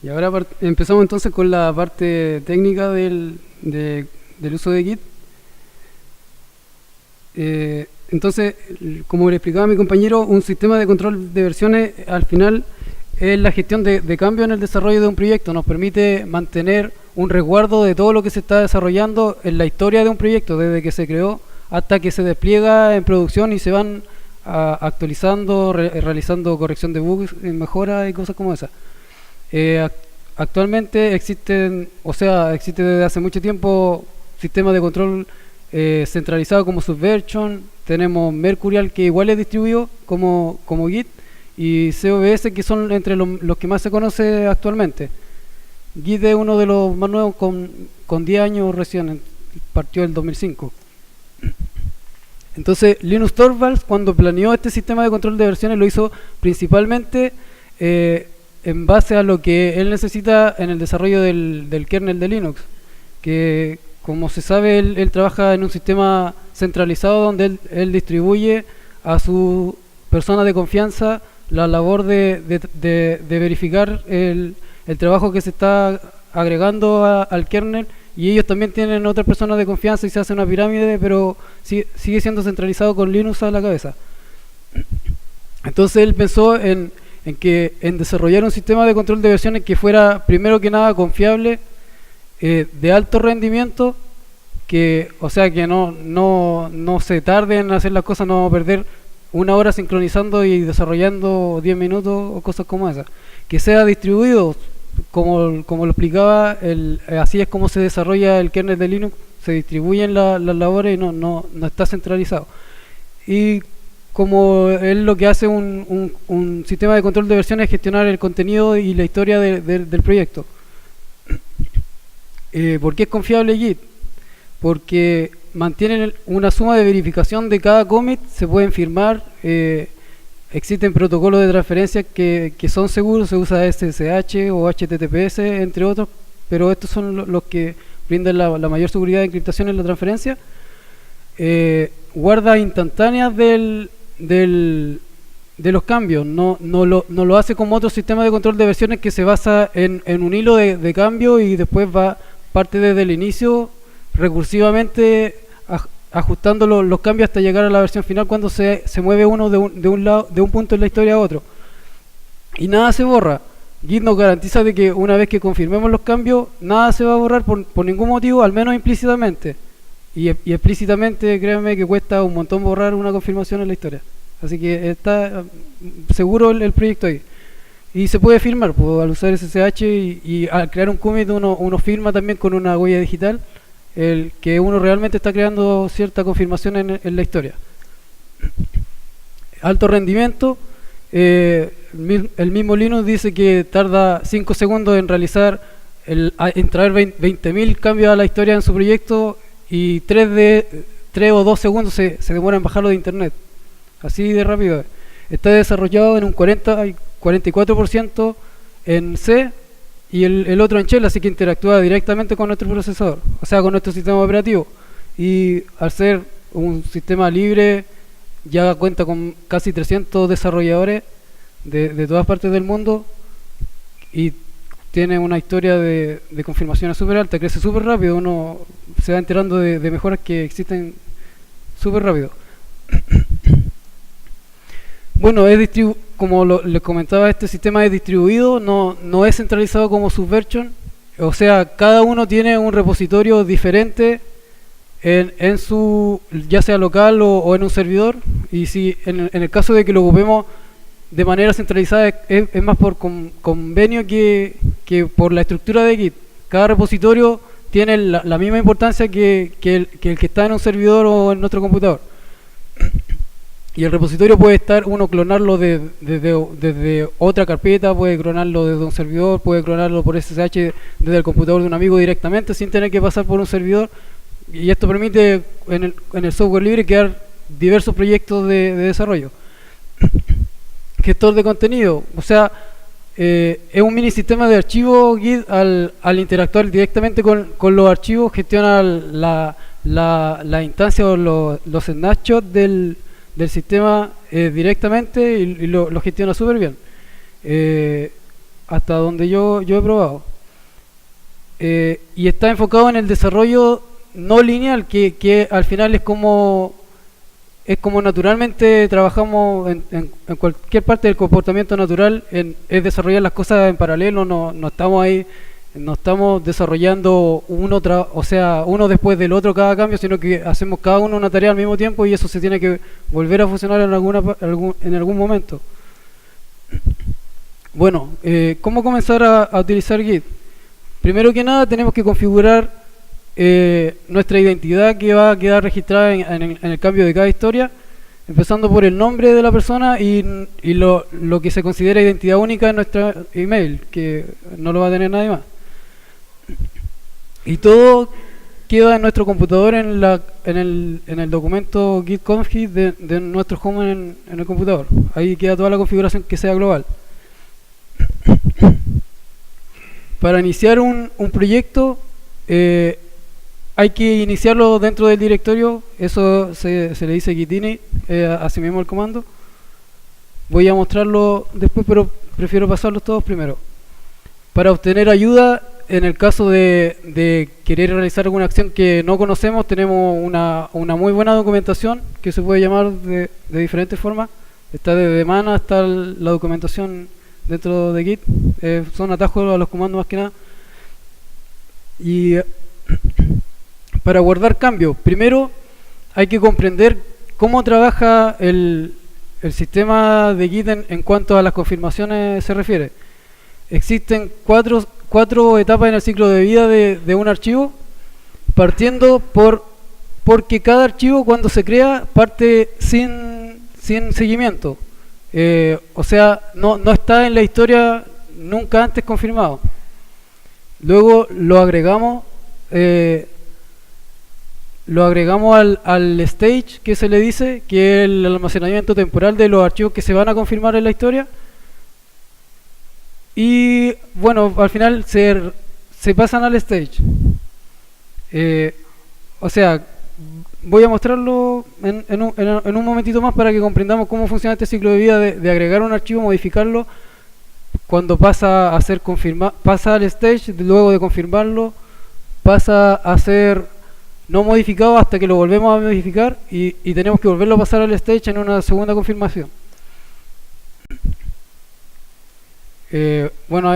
Y ahora empezamos entonces con la parte técnica del uso de Git. Entonces, como le explicaba a mi compañero, un sistema de control de versiones al final es la gestión de cambio en el desarrollo de un proyecto. Nos permite mantener un resguardo de todo lo que se está desarrollando en la historia de un proyecto, desde que se creó hasta que se despliega en producción y se van actualizando, realizando corrección de bugs, mejoras y cosas como esas. Actualmente existe desde hace mucho tiempo sistemas de control centralizado como Subversion. Tenemos Mercurial, que igual es distribuido como Git, y CVS, que son entre los que más se conoce actualmente. Git es uno de los más nuevos con 10 años recién, partió el 2005. Entonces Linus Torvalds, cuando planeó este sistema de control de versiones, lo hizo principalmente en base a lo que él necesita en el desarrollo del kernel de Linux, que como se sabe él trabaja en un sistema centralizado donde él distribuye a su persona de confianza la labor de verificar el trabajo que se está agregando al kernel, y ellos también tienen otras personas de confianza y se hace una pirámide, pero sigue siendo centralizado con Linux a la cabeza. Entonces él pensó en desarrollar un sistema de control de versiones que fuera primero que nada confiable, de alto rendimiento, que no se tarde en hacer las cosas, no perder una hora sincronizando y desarrollando 10 minutos o cosas como esas, que sea distribuido como lo explicaba, así es como se desarrolla el kernel de Linux, se distribuyen las labores y no está centralizado. Y como él lo que hace un sistema de control de versiones es gestionar el contenido y la historia del proyecto. ¿Por qué es confiable Git? Porque mantienen una suma de verificación de cada commit, se pueden firmar, existen protocolos de transferencia que son seguros, se usa SSH o HTTPS, entre otros, pero estos son los que brindan la mayor seguridad de encriptación en la transferencia. Guarda instantáneas de los cambios, no lo hace como otro sistema de control de versiones que se basa en un hilo de cambio y después parte desde el inicio recursivamente ajustando los cambios hasta llegar a la versión final cuando se mueve uno de un punto en la historia a otro, y nada se borra. Git nos garantiza de que una vez que confirmemos los cambios, nada se va a borrar por ningún motivo, al menos implícitamente, y explícitamente créanme que cuesta un montón borrar una confirmación en la historia, así que está seguro el proyecto ahí. Y se puede firmar al usar SSH, y al crear un commit uno firma también con una huella digital el que uno realmente está creando cierta confirmación en la historia. Alto rendimiento. El mismo Linux dice que tarda 5 segundos en en traer 20.000 cambios a la historia en su proyecto, y 3 o 2 segundos se demora en bajarlo de internet. Así de rápido. Está desarrollado en un 44% en C y el otro en Shell, así que interactúa directamente con nuestro procesador, o sea, con nuestro sistema operativo. Y al ser un sistema libre, ya cuenta con casi 300 desarrolladores de todas partes del mundo, y tiene una historia de confirmaciones súper alta, crece súper rápido, uno se va enterando de mejoras que existen súper rápido. Bueno, como les comentaba, este sistema es distribuido, no es centralizado como Subversion, o sea, cada uno tiene un repositorio diferente en su, ya sea local o en un servidor, y si en el caso de que lo ocupemos de manera centralizada es más por convenio que por la estructura de Git. Cada repositorio tiene la misma importancia que el que está en un servidor o en nuestro computador. Y el repositorio puede estar, uno clonarlo desde otra carpeta, puede clonarlo desde un servidor, puede clonarlo por SSH desde el computador de un amigo directamente sin tener que pasar por un servidor. Y esto permite en el software libre crear diversos proyectos de desarrollo. Gestor de contenido, o sea, es un mini sistema de archivos. Git al interactuar directamente con los archivos gestiona la instancia o los snapshots del sistema directamente, y lo gestiona súper bien. hasta donde yo he probado. Y está enfocado en el desarrollo no lineal, que al final es como naturalmente trabajamos en cualquier parte del comportamiento natural, es desarrollar las cosas en paralelo, no estamos ahí, no estamos desarrollando uno después del otro cada cambio, sino que hacemos cada uno una tarea al mismo tiempo y eso se tiene que volver a funcionar en algún momento. Bueno, ¿cómo comenzar a utilizar Git? Primero que nada tenemos que configurar nuestra identidad, que va a quedar registrada en el cambio de cada historia, empezando por el nombre de la persona y lo que se considera identidad única en nuestra email, que no lo va a tener nadie más. Y todo queda en nuestro computador en el documento git config de nuestro home en el computador. Ahí queda toda la configuración que sea global. Para iniciar un proyecto hay que iniciarlo dentro del directorio. Eso se le dice git-init, así mismo el comando. Voy a mostrarlo después, pero prefiero pasarlos todos primero. Para obtener ayuda, en el caso de querer realizar alguna acción que no conocemos, tenemos una muy buena documentación que se puede llamar de diferentes formas. Está desde man hasta la documentación dentro de Git. Son atajos a los comandos más que nada. Y para guardar cambios, primero hay que comprender cómo trabaja el sistema de Git en cuanto a las confirmaciones se refiere. Existen cuatro etapas en el ciclo de vida de un archivo, partiendo porque cada archivo cuando se crea parte sin seguimiento. O sea, no está en la historia nunca antes confirmado. Luego lo agregamos al stage, que se le dice, que es el almacenamiento temporal de los archivos que se van a confirmar en la historia. Y bueno, al final se pasan al stage. O sea, voy a mostrarlo en un momentito más para que comprendamos cómo funciona este ciclo de vida de agregar un archivo, modificarlo. Cuando pasa a ser pasa al stage, luego de confirmarlo, pasa a ser no modificado hasta que lo volvemos a modificar y tenemos que volverlo a pasar al stage en una segunda confirmación. Bueno,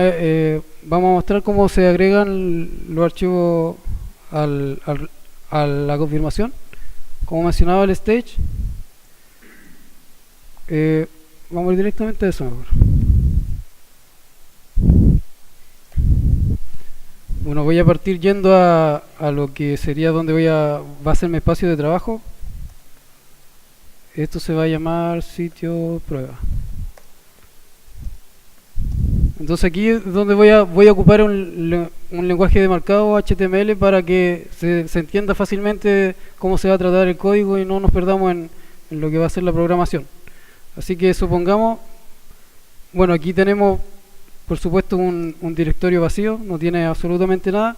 vamos a mostrar cómo se agregan los archivos a la confirmación. Como mencionaba el stage, vamos a ir directamente a eso mejor. Bueno, voy a partir yendo a lo que sería donde va a ser mi espacio de trabajo. Esto se va a llamar sitio prueba. Entonces aquí es donde voy a ocupar un lenguaje de marcado HTML para que se entienda fácilmente cómo se va a tratar el código y no nos perdamos en lo que va a ser la programación. Así que supongamos, bueno, aquí tenemos por supuesto un directorio vacío, no tiene absolutamente nada,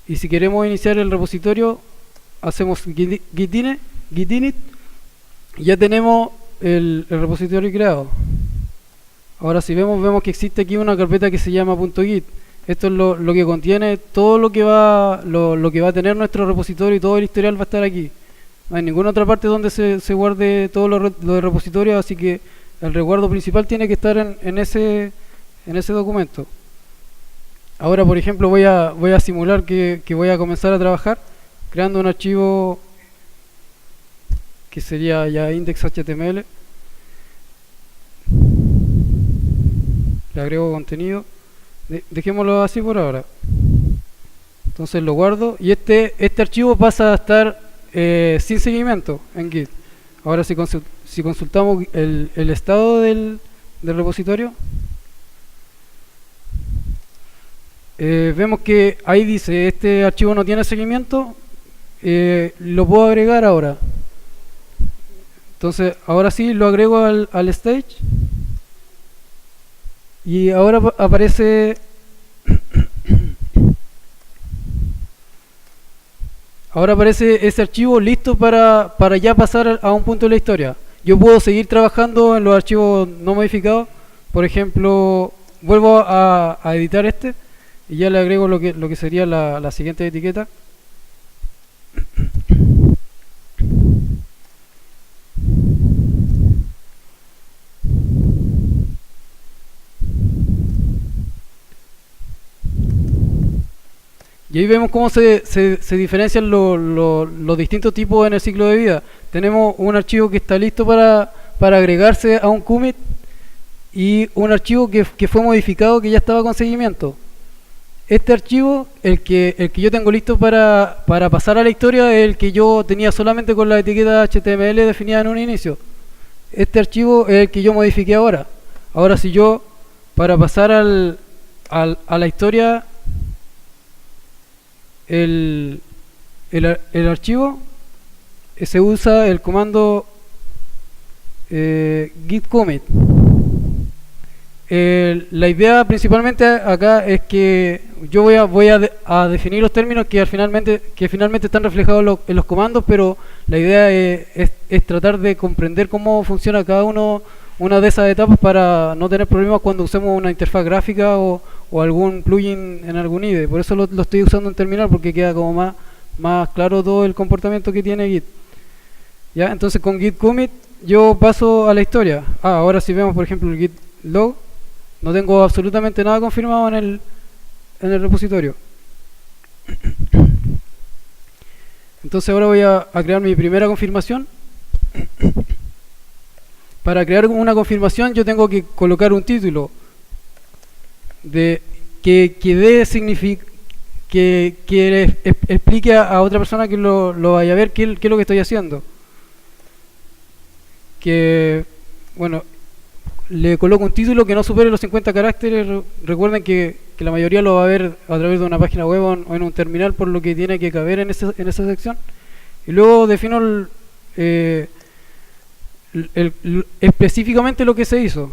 y si queremos iniciar el repositorio hacemos git-init y ya tenemos el repositorio creado. Ahora si vemos que existe aquí una carpeta que se llama .git. Esto es lo que contiene todo lo que va a tener nuestro repositorio, y todo el historial va a estar aquí. No hay ninguna otra parte donde se guarde todo lo de repositorio, así que el resguardo principal tiene que estar en ese documento. Ahora, por ejemplo, voy a simular que voy a comenzar a trabajar creando un archivo que sería ya index.html. Le agrego contenido. Dejémoslo así por ahora. Entonces lo guardo y este archivo pasa a estar sin seguimiento en Git. Ahora si consultamos el estado del repositorio, vemos que ahí dice este archivo no tiene seguimiento. Lo puedo agregar ahora. Entonces ahora sí lo agrego al stage. Y ahora aparece ese archivo listo para ya pasar a un punto de la historia. Yo puedo seguir trabajando en los archivos no modificados. Por ejemplo, vuelvo a editar este y ya le agrego lo que sería la siguiente etiqueta. Y ahí vemos cómo se diferencian los distintos tipos en el ciclo de vida. Tenemos un archivo que está listo para agregarse a un commit y un archivo que fue modificado, que ya estaba con seguimiento. Este archivo, el que yo tengo listo para pasar a la historia, es el que yo tenía solamente con la etiqueta HTML definida en un inicio. Este archivo es el que yo modifiqué ahora. Ahora si yo, para pasar a la historia, el archivo, se usa el comando git commit. La idea principalmente acá es que yo voy a definir los términos que finalmente están reflejados en los comandos, pero la idea es tratar de comprender cómo funciona cada una de esas etapas para no tener problemas cuando usemos una interfaz gráfica o algún plugin en algún IDE. Por eso lo estoy usando en terminal, porque queda como más claro todo el comportamiento que tiene Git. ¿Ya? Entonces con git commit yo paso a la historia. Ahora si vemos por ejemplo el git log, no tengo absolutamente nada confirmado en el repositorio. Entonces ahora voy a crear mi primera confirmación. Para crear una confirmación yo tengo que colocar un título que explique a otra persona que lo vaya a ver qué es lo que estoy haciendo. Que, bueno, le coloco un título que no supere los 50 caracteres. Recuerden que la mayoría lo va a ver a través de una página web o en un terminal, por lo que tiene que caber en esa sección. Y luego defino específicamente lo que se hizo.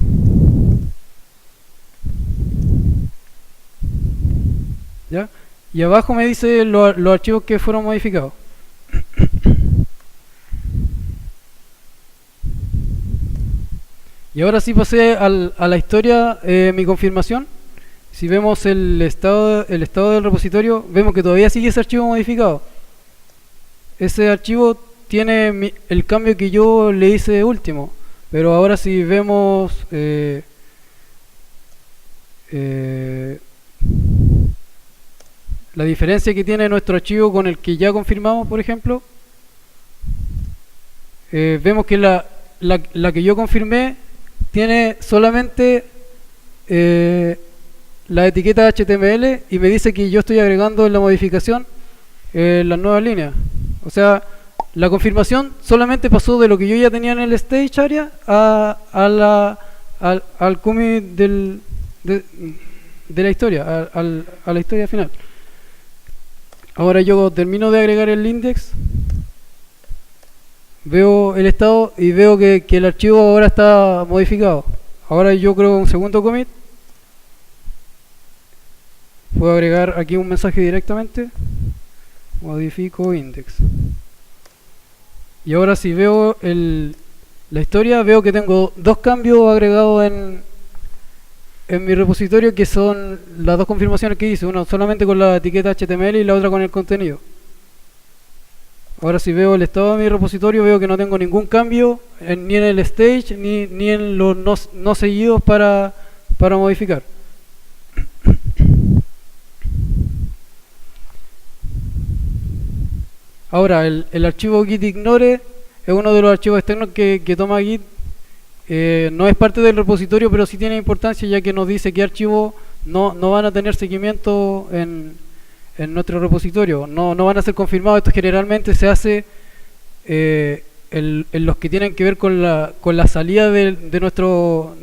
¿Ya? Y abajo me dice los archivos que fueron modificados. Y ahora sí pasé a la historia, mi confirmación. Si vemos el estado del repositorio, vemos que todavía sigue ese archivo modificado. Ese archivo tiene el cambio que yo le hice último. Pero ahora si vemos la diferencia que tiene nuestro archivo con el que ya confirmamos, por ejemplo, vemos que la que yo confirmé tiene solamente la etiqueta HTML y me dice que yo estoy agregando en la modificación las nuevas líneas. O sea, la confirmación solamente pasó de lo que yo ya tenía en el stage area al commit de la historia, a la historia final. Ahora yo termino de agregar el index, veo el estado y veo que el archivo ahora está modificado. Ahora yo creo un segundo commit. Puedo agregar aquí un mensaje directamente. Modifico index. Y ahora si veo la historia, veo que tengo dos cambios agregados en mi repositorio, que son las dos confirmaciones que hice. Una solamente con la etiqueta HTML y la otra con el contenido. Ahora si veo el estado de mi repositorio, veo que no tengo ningún cambio ni en el stage ni en los no seguidos para modificar. Ahora el archivo git ignore es uno de los archivos externos que toma Git. No es parte del repositorio, pero sí tiene importancia, ya que nos dice qué archivos no van a tener seguimiento en nuestro repositorio, no van a ser confirmados. Esto generalmente se hace en los que tienen que ver con la salida de nuestro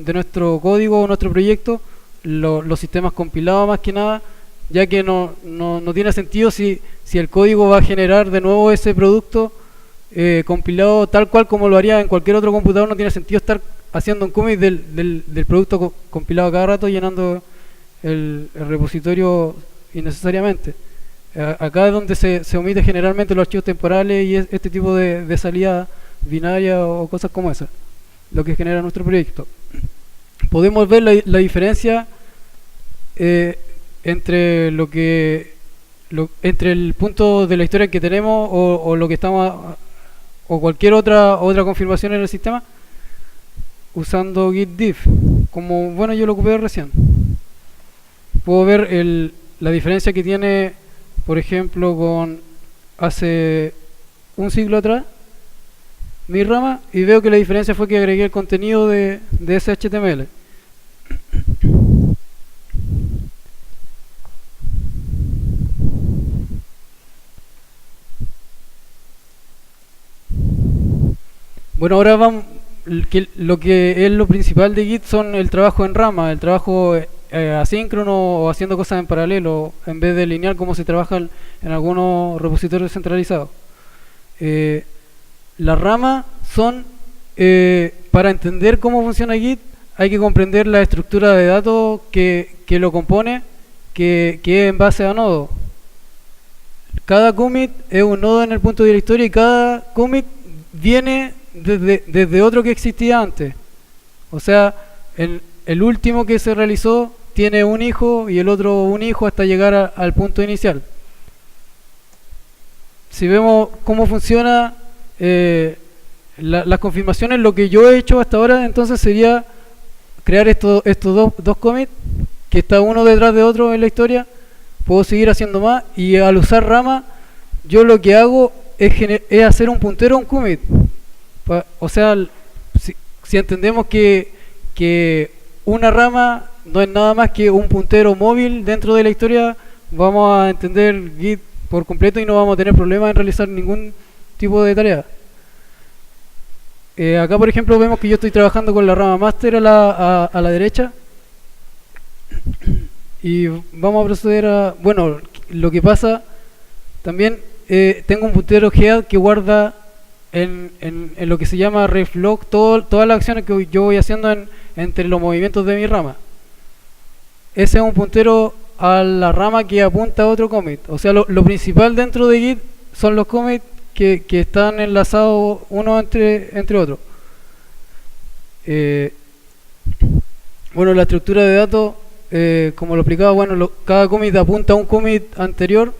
código o nuestro proyecto, los sistemas compilados más que nada, ya que no tiene sentido si el código va a generar de nuevo ese producto compilado tal cual como lo haría en cualquier otro computador. No tiene sentido estar haciendo un commit del producto compilado cada rato, llenando el repositorio innecesariamente. Acá es donde se omite generalmente los archivos temporales y este tipo de salida binaria o cosas como esa, lo que genera nuestro proyecto. Podemos ver la diferencia eh, entre entre el punto de la historia que tenemos o lo que estamos o cualquier otra confirmación en el sistema usando git diff, como bueno yo lo ocupé recién. Puedo ver la diferencia que tiene, por ejemplo, con hace un siglo atrás mi rama, y veo que la diferencia fue que agregué el contenido de ese HTML. Bueno, ahora vamos. Lo que es lo principal de Git son el trabajo en rama, el trabajo asíncrono o haciendo cosas en paralelo, en vez de lineal como se trabaja en algunos repositorios centralizados. Las ramas son, para entender cómo funciona Git, hay que comprender la estructura de datos que lo compone, que es en base a nodos. Cada commit es un nodo en el punto de la historia y cada commit viene desde otro que existía antes. O sea, el último que se realizó tiene un hijo y el otro un hijo hasta llegar al punto inicial. Si vemos cómo funciona las confirmaciones, lo que yo he hecho hasta ahora entonces sería crear estos dos commits que está uno detrás de otro en la historia. Puedo seguir haciendo más, y al usar rama yo lo que hago es hacer un puntero a un commit. O sea, si entendemos que una rama no es nada más que un puntero móvil dentro de la historia, vamos a entender Git por completo y no vamos a tener problemas en realizar ningún tipo de tarea. Acá por ejemplo vemos que yo estoy trabajando con la rama master a la derecha, y vamos a proceder a... Bueno, lo que pasa también, tengo un puntero head que guarda en lo que se llama reflog todas las acciones que yo voy haciendo entre los movimientos de mi rama. Ese es un puntero a la rama que apunta a otro commit. O sea, lo principal dentro de Git son los commits que están enlazados uno entre otros. Bueno, la estructura de datos, como lo explicaba, bueno, cada commit apunta a un commit anterior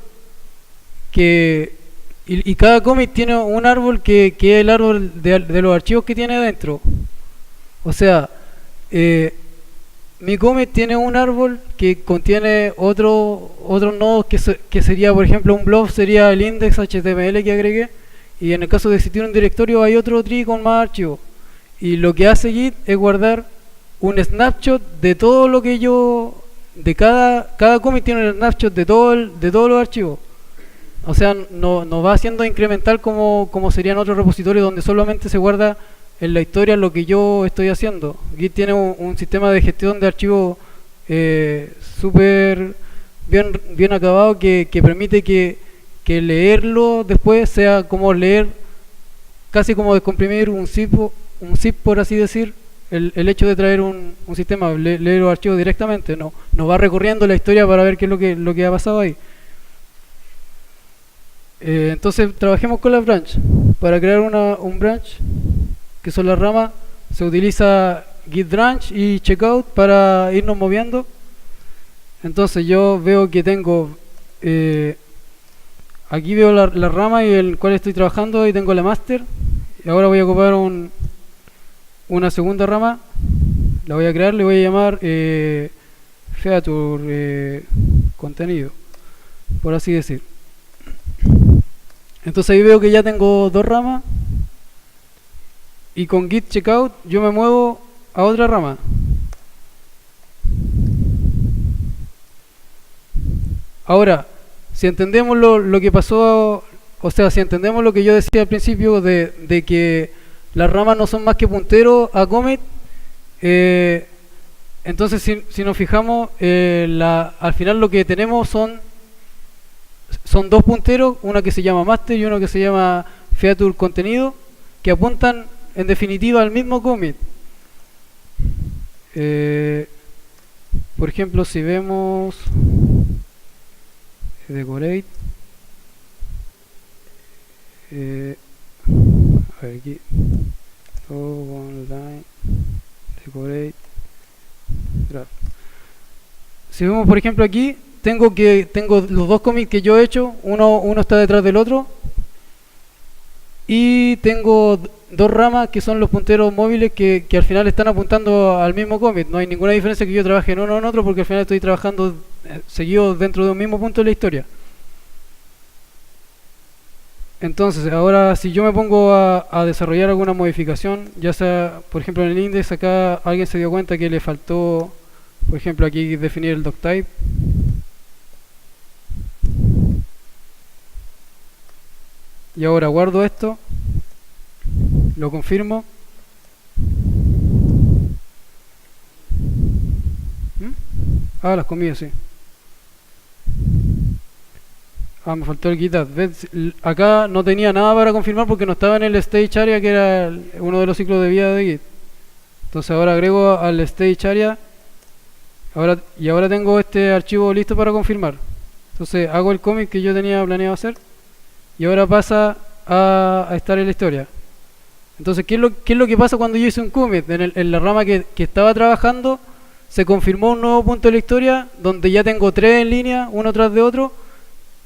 y cada commit tiene un árbol que es el árbol de los archivos que tiene dentro. O sea, mi commit tiene un árbol que contiene otros nodos que sería, por ejemplo, un blob sería el index HTML que agregué, y en el caso de existir un directorio hay otro tree con más archivos. Y lo que hace Git es guardar un snapshot de todo lo que de cada commit tiene un snapshot de todos los archivos. O sea, no va haciendo incremental como serían otros repositorios donde solamente se guarda en la historia lo que yo estoy haciendo. Git tiene un sistema de gestión de archivos súper bien acabado que permite que leerlo después sea como leer, casi como descomprimir un zip por así decir. El hecho de traer un sistema, leer los archivos directamente, no va recorriendo la historia para ver qué es lo que ha pasado ahí. Entonces trabajemos con las branch. Para crear un branch, que son las ramas, se utiliza git branch y checkout para irnos moviendo. Entonces yo veo que tengo aquí veo la rama y el cual estoy trabajando, y tengo la master, y ahora voy a ocupar una segunda rama, la voy a crear, le voy a llamar feature contenido, por así decir. Entonces ahí veo que ya tengo dos ramas, y con git checkout yo me muevo a otra rama. Ahora, si entendemos lo que pasó, o sea, si entendemos lo que yo decía al principio de que las ramas no son más que punteros a commit, entonces si nos fijamos, al final lo que tenemos son dos punteros, uno que se llama master y uno que se llama feature contenido, que apuntan en definitiva al mismo commit. Por ejemplo, si vemos decorate, a ver aquí, todo online, decorate, graph. si vemos por ejemplo aquí, tengo los dos commits que yo he hecho, uno está detrás del otro, y tengo dos ramas que son los punteros móviles que al final están apuntando al mismo commit. No hay ninguna diferencia que yo trabaje en uno o en otro, porque al final estoy trabajando seguido dentro de un mismo punto de la historia. Entonces, ahora si yo me pongo a desarrollar alguna modificación, ya sea, por ejemplo, en el index, acá alguien se dio cuenta que le faltó, por ejemplo, aquí definir el doctype. Y ahora guardo esto, lo confirmo. Ah, las comidas, sí. Ah, me faltó el GitHub. ¿Ves? Acá no tenía nada para confirmar porque no estaba en el stage area, que era uno de los ciclos de vida de Git. Entonces ahora agrego al stage area. Ahora tengo este archivo listo para confirmar. Entonces hago el commit que yo tenía planeado hacer. Y ahora pasa a estar en la historia. Entonces, ¿qué es lo que pasa cuando yo hice un commit? En la rama que estaba trabajando, se confirmó un nuevo punto de la historia, donde ya tengo tres en línea, uno tras de otro,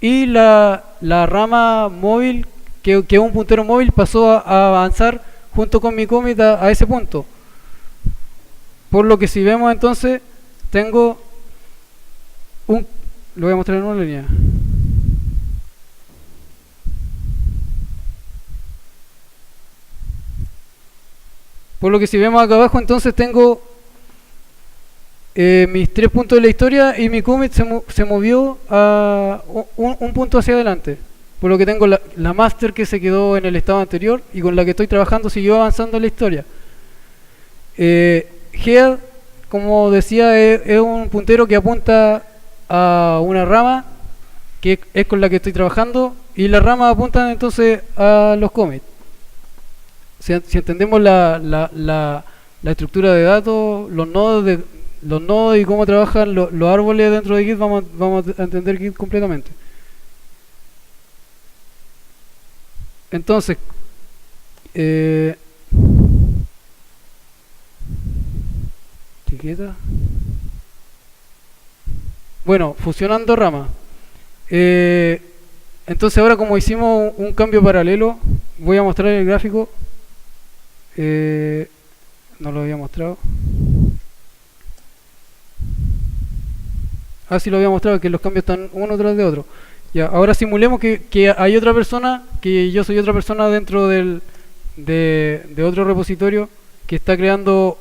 y la rama móvil, que es un puntero móvil, pasó a avanzar junto con mi commit a ese punto. Por lo que si vemos entonces, tengo lo voy a mostrar en una línea. Por lo que si vemos acá abajo, entonces tengo mis tres puntos de la historia y mi commit se movió a un punto hacia adelante. Por lo que tengo la master que se quedó en el estado anterior y con la que estoy trabajando siguió avanzando en la historia. Head, como decía, es un puntero que apunta a una rama que es con la que estoy trabajando, y las ramas apuntan entonces a los commits. Si entendemos la estructura de datos, los nodos y cómo trabajan los árboles dentro de Git, vamos a entender Git completamente. Entonces, etiqueta. Bueno, fusionando ramas. Entonces ahora, como hicimos un cambio paralelo, voy a mostrar el gráfico. No lo había mostrado. Sí lo había mostrado, que los cambios están uno tras de otro. Ya, ahora simulemos que hay otra persona, que yo soy otra persona dentro de otro repositorio que está creando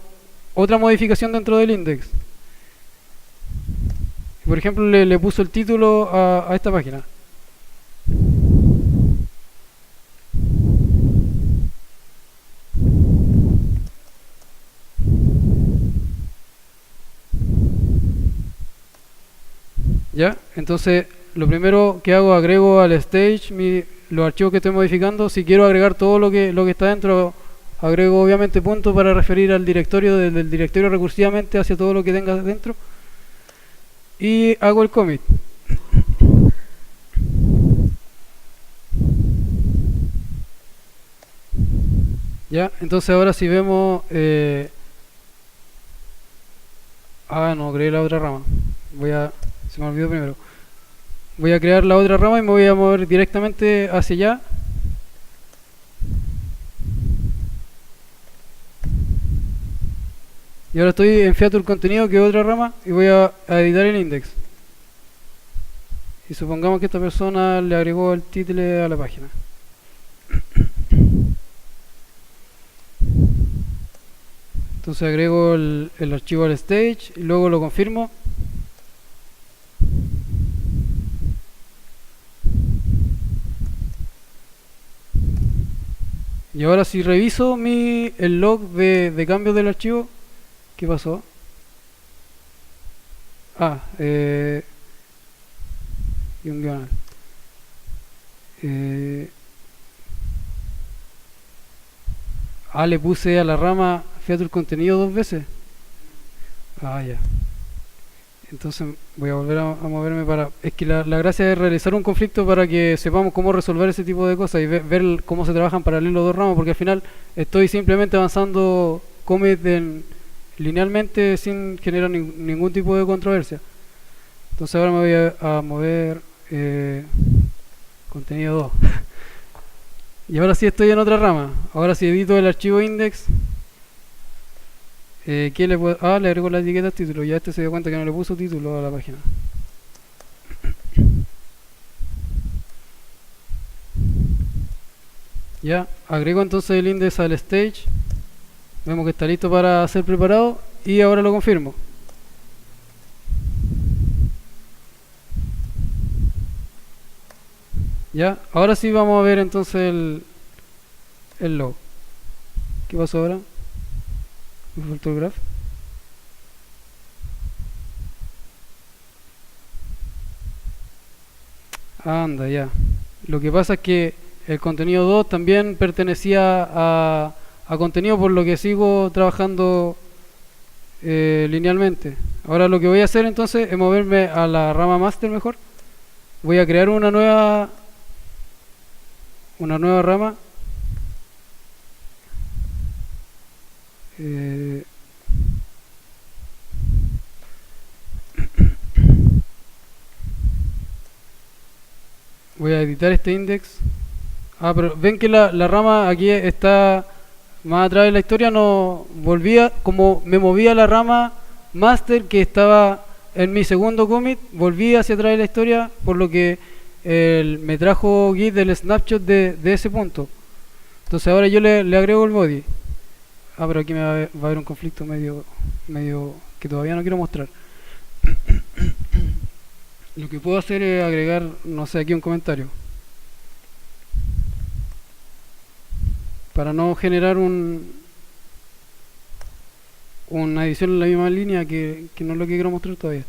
otra modificación dentro del index. Por ejemplo, le puso el título a esta página. ¿Ya? Entonces, lo primero que hago, agrego al stage los archivos que estoy modificando. Si quiero agregar todo lo que está dentro, agrego obviamente punto para referir al directorio, del directorio recursivamente hacia todo lo que tenga dentro. Y hago el commit. ¿Ya? Entonces ahora si vemos... no, creé la otra rama. Se me olvidó primero. Voy a crear la otra rama y me voy a mover directamente hacia allá. Y ahora estoy en feature contenido, que es otra rama, y voy a editar el index. Y supongamos que esta persona le agregó el título a la página. Entonces agrego el archivo al stage y luego lo confirmo. Y ahora si reviso el log de cambio del archivo, ¿qué pasó? Y un guion. Le puse a la rama feature contenido 2 veces. Ya. Entonces voy a volver a moverme para... Es que la gracia es realizar un conflicto para que sepamos cómo resolver ese tipo de cosas y ver cómo se trabajan en paralelo dos ramas, porque al final estoy simplemente avanzando commit linealmente sin generar ningún tipo de controversia. Entonces ahora me voy a mover contenido 2. Y ahora sí estoy en otra rama. Ahora sí edito el archivo index. ¿Qué le puedo? Le agrego la etiqueta título. Ya se dio cuenta que no le puso título a la página. Ya, agrego entonces el index al stage. Vemos que está listo para ser preparado. Y ahora lo confirmo. Ya, ahora sí vamos a ver entonces el log. ¿Qué pasó ahora? Me faltó el graph. Anda, ya. Lo que pasa es que el contenido 2 también pertenecía a contenido, por lo que sigo trabajando linealmente. Ahora lo que voy a hacer entonces es moverme a la rama master mejor. Voy a crear una nueva rama. Voy a editar este index. Pero ven que la rama aquí está más atrás de la historia. No volvía, como me movía la rama master que estaba en mi segundo commit, volví hacia atrás de la historia, por lo que me trajo git del snapshot de ese punto. Entonces ahora yo le agrego el body. Pero aquí va a haber un conflicto medio que todavía no quiero mostrar. Lo que puedo hacer es agregar, no sé, aquí un comentario, para no generar una edición en la misma línea que no es lo que quiero mostrar todavía.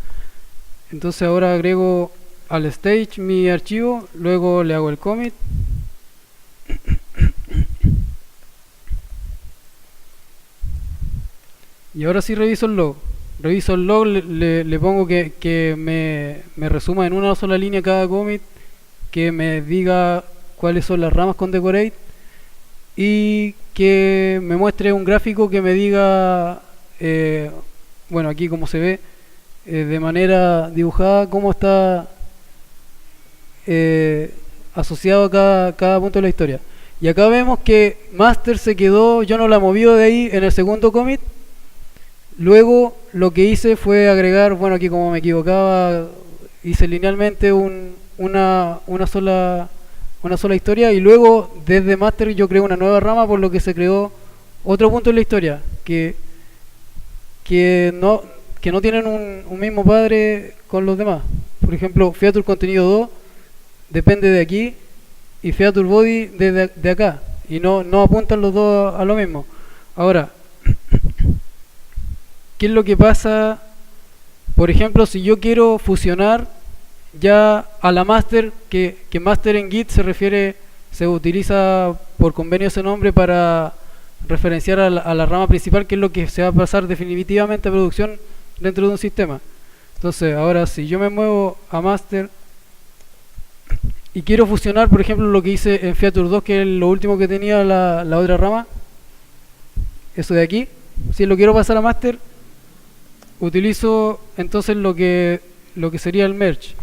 Entonces ahora agrego al stage mi archivo, luego le hago el commit. Y ahora sí reviso el log. Reviso el log, le pongo que me resuma en una sola línea cada commit, que me diga cuáles son las ramas con decorate y que me muestre un gráfico que me diga, bueno, aquí como se ve, de manera dibujada, cómo está asociado a cada punto de la historia. Y acá vemos que master se quedó, yo no la moví de ahí en el segundo commit. Luego lo que hice fue agregar, bueno, aquí como me equivocaba, hice linealmente una sola historia, y luego desde master yo creé una nueva rama, por lo que se creó otro punto en la historia que no tienen un mismo padre con los demás. Por ejemplo, feature contenido 2 depende de aquí y feature body de acá, y no apuntan los dos a lo mismo. Ahora, ¿qué es lo que pasa? Por ejemplo, si yo quiero fusionar ya a la master, que master en Git se utiliza por convenio ese nombre para referenciar a la rama principal, que es lo que se va a pasar definitivamente a producción dentro de un sistema. Entonces, ahora si yo me muevo a master y quiero fusionar, por ejemplo, lo que hice en feature 2, que es lo último que tenía la otra rama, eso de aquí, si lo quiero pasar a master, utilizo entonces lo que sería el merge.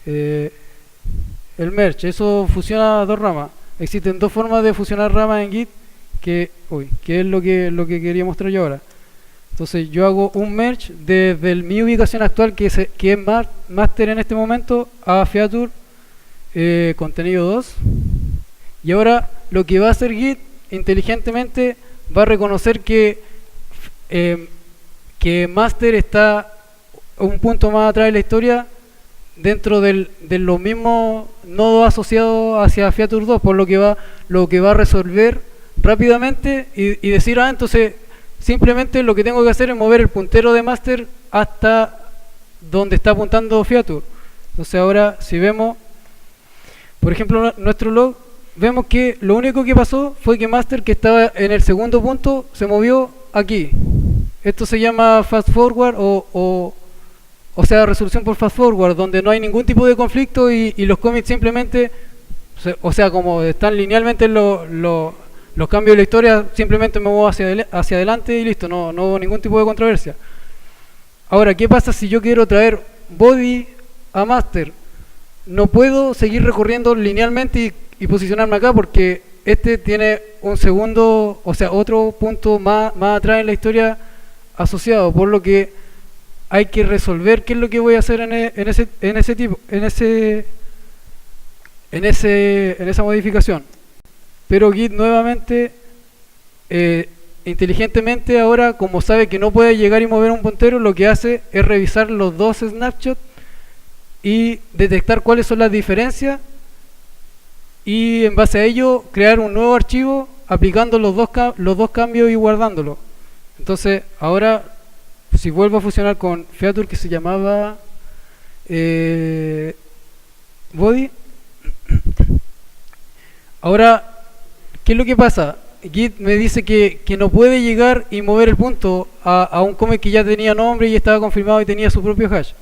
El merge, eso fusiona dos ramas. Existen dos formas de fusionar ramas en Git, que es lo que quería mostrar yo ahora. Entonces yo hago un merge desde mi ubicación actual, que es master en este momento, a feature contenido 2. Y ahora lo que va a hacer Git inteligentemente va a reconocer que master está un punto más atrás de la historia, dentro de los mismos nodos asociados hacia feature 2, por lo que va a resolver rápidamente y decir, entonces simplemente lo que tengo que hacer es mover el puntero de master hasta donde está apuntando feature. Entonces ahora, si vemos, por ejemplo, nuestro log, vemos que lo único que pasó fue que master, que estaba en el segundo punto, se movió aquí. Esto se llama fast forward o sea, resolución por fast forward, donde no hay ningún tipo de conflicto y los commits simplemente, o sea, como están linealmente los cambios de la historia, simplemente me muevo hacia adelante y listo, no hubo ningún tipo de controversia. Ahora, ¿qué pasa si yo quiero traer body a master? No puedo seguir recorriendo linealmente y posicionarme acá porque este tiene un segundo, o sea, otro punto más atrás en la historia asociado, por lo que hay que resolver qué es lo que voy a hacer en esa modificación. Pero Git nuevamente, inteligentemente ahora, como sabe que no puede llegar y mover un puntero, lo que hace es revisar los dos snapshots y detectar cuáles son las diferencias y en base a ello crear un nuevo archivo aplicando los dos cambios y guardándolo. Entonces ahora si vuelvo a fusionar con feature que se llamaba body, ahora ¿qué es lo que pasa? Git me dice que no puede llegar y mover el punto a un commit que ya tenía nombre y estaba confirmado y tenía su propio hash,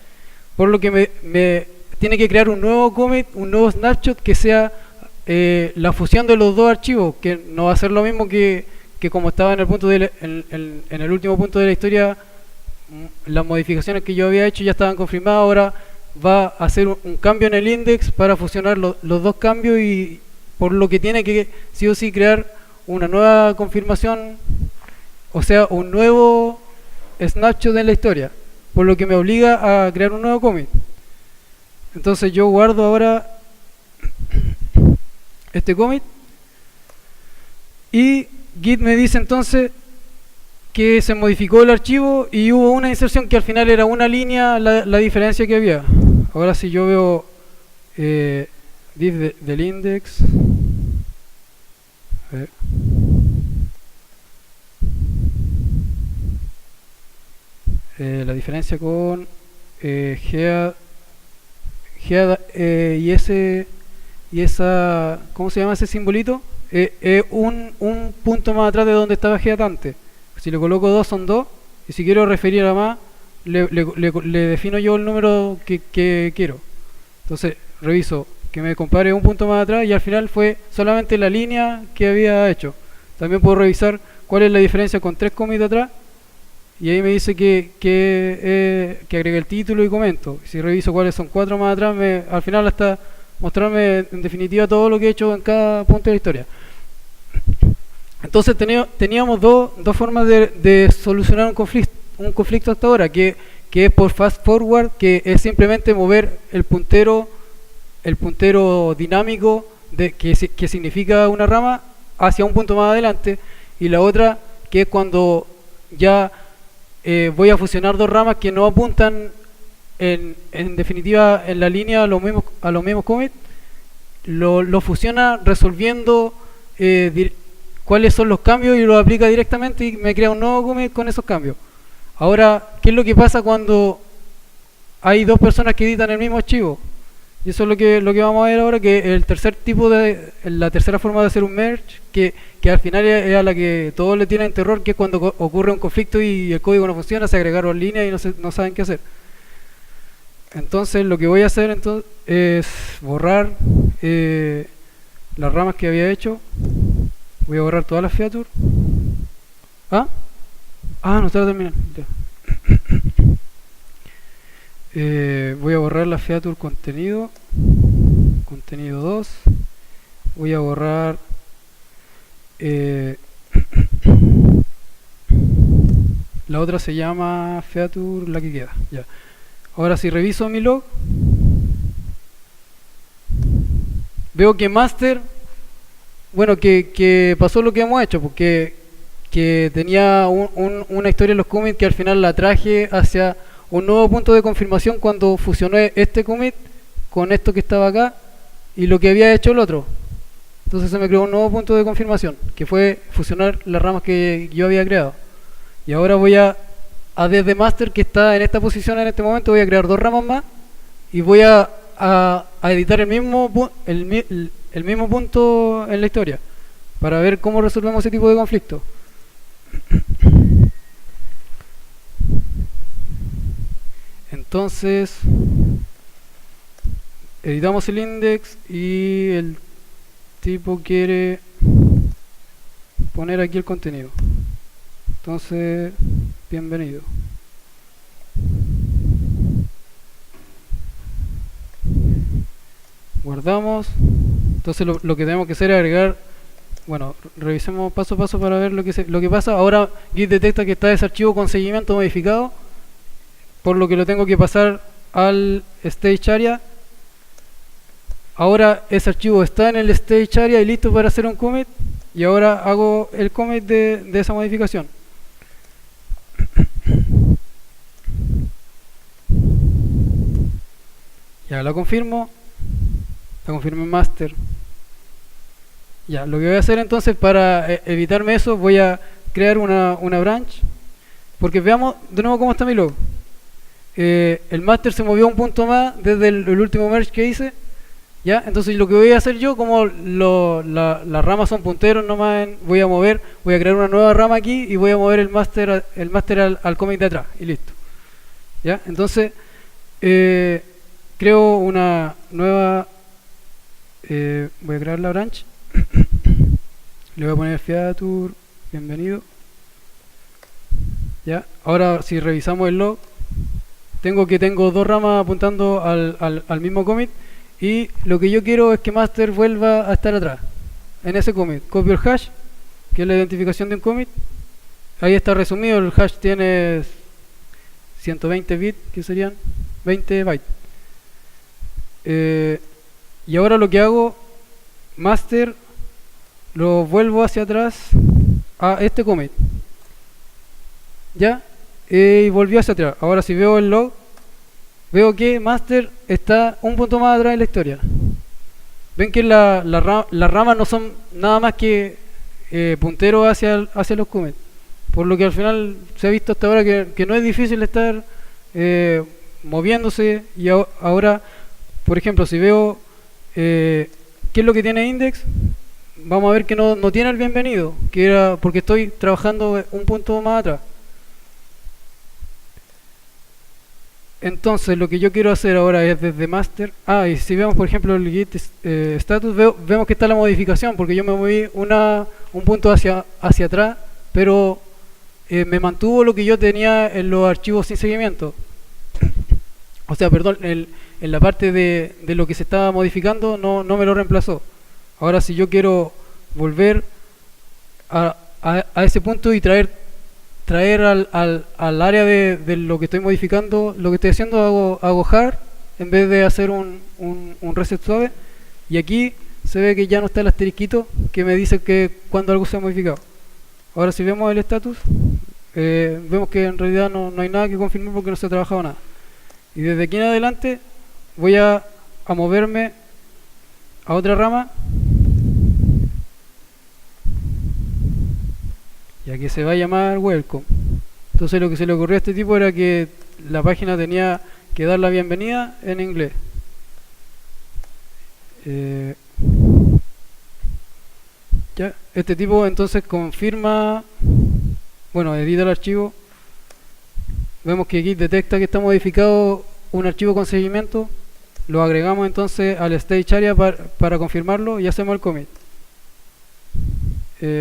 por lo que me tiene que crear un nuevo commit, un nuevo snapshot que sea la fusión de los dos archivos, que no va a ser lo mismo que como estaba en el punto en el último punto de la historia. Las modificaciones que yo había hecho ya estaban confirmadas. Ahora va a hacer un cambio en el index para fusionar los dos cambios, y por lo que tiene que sí o sí crear una nueva confirmación, o sea, un nuevo snapshot en la historia, por lo que me obliga a crear un nuevo commit. Entonces yo guardo ahora este commit y Git me dice entonces que se modificó el archivo y hubo una inserción que al final era una línea la diferencia que había. Ahora si yo veo div del index, la diferencia con head y esa, ¿cómo se llama ese simbolito? Un punto más atrás de donde estaba head antes. Si le coloco 2 son 2, y si quiero referir a más, le defino yo el número que quiero. Entonces reviso que me compare un punto más atrás y al final fue solamente la línea que había hecho. También puedo revisar cuál es la diferencia con 3 commits atrás, y ahí me dice que agregué el título y comento. Si reviso cuáles son 4 más atrás, al final hasta mostrarme en definitiva todo lo que he hecho en cada punto de la historia. Entonces teníamos dos formas de solucionar un conflicto hasta ahora, que es por fast forward, que es simplemente mover el puntero dinámico que significa una rama hacia un punto más adelante, y la otra que es cuando ya voy a fusionar dos ramas que no apuntan en definitiva en la línea a los mismos commits, lo fusiona resolviendo cuáles son los cambios y los aplica directamente y me crea un nuevo commit con esos cambios. Ahora, ¿qué es lo que pasa cuando hay dos personas que editan el mismo archivo? Y eso es lo que vamos a ver ahora, que el tercer tipo la tercera forma de hacer un merge, que al final es a la que todos le tienen terror, que es cuando ocurre un conflicto y el código no funciona, se agregaron líneas y no saben qué hacer. Entonces lo que voy a hacer es borrar las ramas que había hecho. Voy a borrar todas las features. No está terminando. Voy a borrar la feature contenido 2. Voy a borrar la otra, se llama feature la que queda. Ya. Ahora si reviso mi log, veo que master, bueno, que pasó lo que hemos hecho, porque que tenía una historia en los commits que al final la traje hacia un nuevo punto de confirmación cuando fusioné este commit con esto que estaba acá y lo que había hecho el otro. Entonces se me creó un nuevo punto de confirmación, que fue fusionar las ramas que yo había creado. Y ahora voy a desde master, que está en esta posición en este momento, voy a crear dos ramas más y voy a editar el mismo punto en la historia para ver cómo resolvemos ese tipo de conflicto. Entonces editamos el index y el tipo quiere poner aquí el contenido. Entonces, bienvenido. guardamos. Entonces lo que tenemos que hacer es agregar, bueno, revisemos paso a paso para ver lo que pasa. Ahora Git detecta que está ese archivo con seguimiento modificado, por lo que lo tengo que pasar al stage area. Ahora ese archivo está en el stage area y listo para hacer un commit, y ahora hago el commit de esa modificación. Ya la confirmo en master. Ya, lo que voy a hacer entonces para evitarme eso, voy a crear una branch, porque veamos de nuevo cómo está mi log. El master se movió un punto más desde el último merge que hice. ¿Ya? Entonces lo que voy a hacer yo, como las ramas son punteros nomás, voy a crear una nueva rama aquí y voy a mover el master al commit de atrás y listo. ¿Ya? Entonces creo una nueva, voy a crear la branch, le voy a poner feature, bienvenido. ¿Ya? Ahora si revisamos el log, tengo dos ramas apuntando al mismo commit. Y lo que yo quiero es que master vuelva a estar atrás, en ese commit. Copio el hash, que es la identificación de un commit. Ahí está resumido, el hash tiene 120 bits, que serían 20 bytes. Y ahora lo que hago, master, lo vuelvo hacia atrás a este commit. ¿Ya? Y volvió hacia atrás. Ahora si veo el log, veo que master está un punto más atrás en la historia. Ven que las ramas no son nada más que punteros hacia los commits. Por lo que al final se ha visto hasta ahora que no es difícil estar moviéndose. Y ahora, por ejemplo, si veo qué es lo que tiene index, vamos a ver que no tiene el bienvenido, que era porque estoy trabajando un punto más atrás. Entonces lo que yo quiero hacer ahora es desde master. Y si vemos por ejemplo el git status, vemos que está la modificación, porque yo me moví un punto hacia atrás, pero me mantuvo lo que yo tenía en los archivos sin seguimiento. O sea, perdón, en la parte de lo que se estaba modificando no me lo reemplazó. Ahora si yo quiero volver a ese punto y traer al área de lo que estoy modificando, lo que estoy haciendo, hago hard en vez de hacer un reset suave, y aquí se ve que ya no está el asterisquito que me dice que cuando algo se ha modificado. Ahora si vemos el status, vemos que en realidad no hay nada que confirmar porque no se ha trabajado nada. Y desde aquí en adelante voy a moverme a otra rama, ya que se va a llamar welcome. Entonces lo que se le ocurrió a este tipo era que la página tenía que dar la bienvenida en inglés. Ya, este tipo entonces confirma, bueno, edita el archivo. Vemos que Git detecta que está modificado un archivo con seguimiento, lo agregamos entonces al stage area para confirmarlo y hacemos el commit.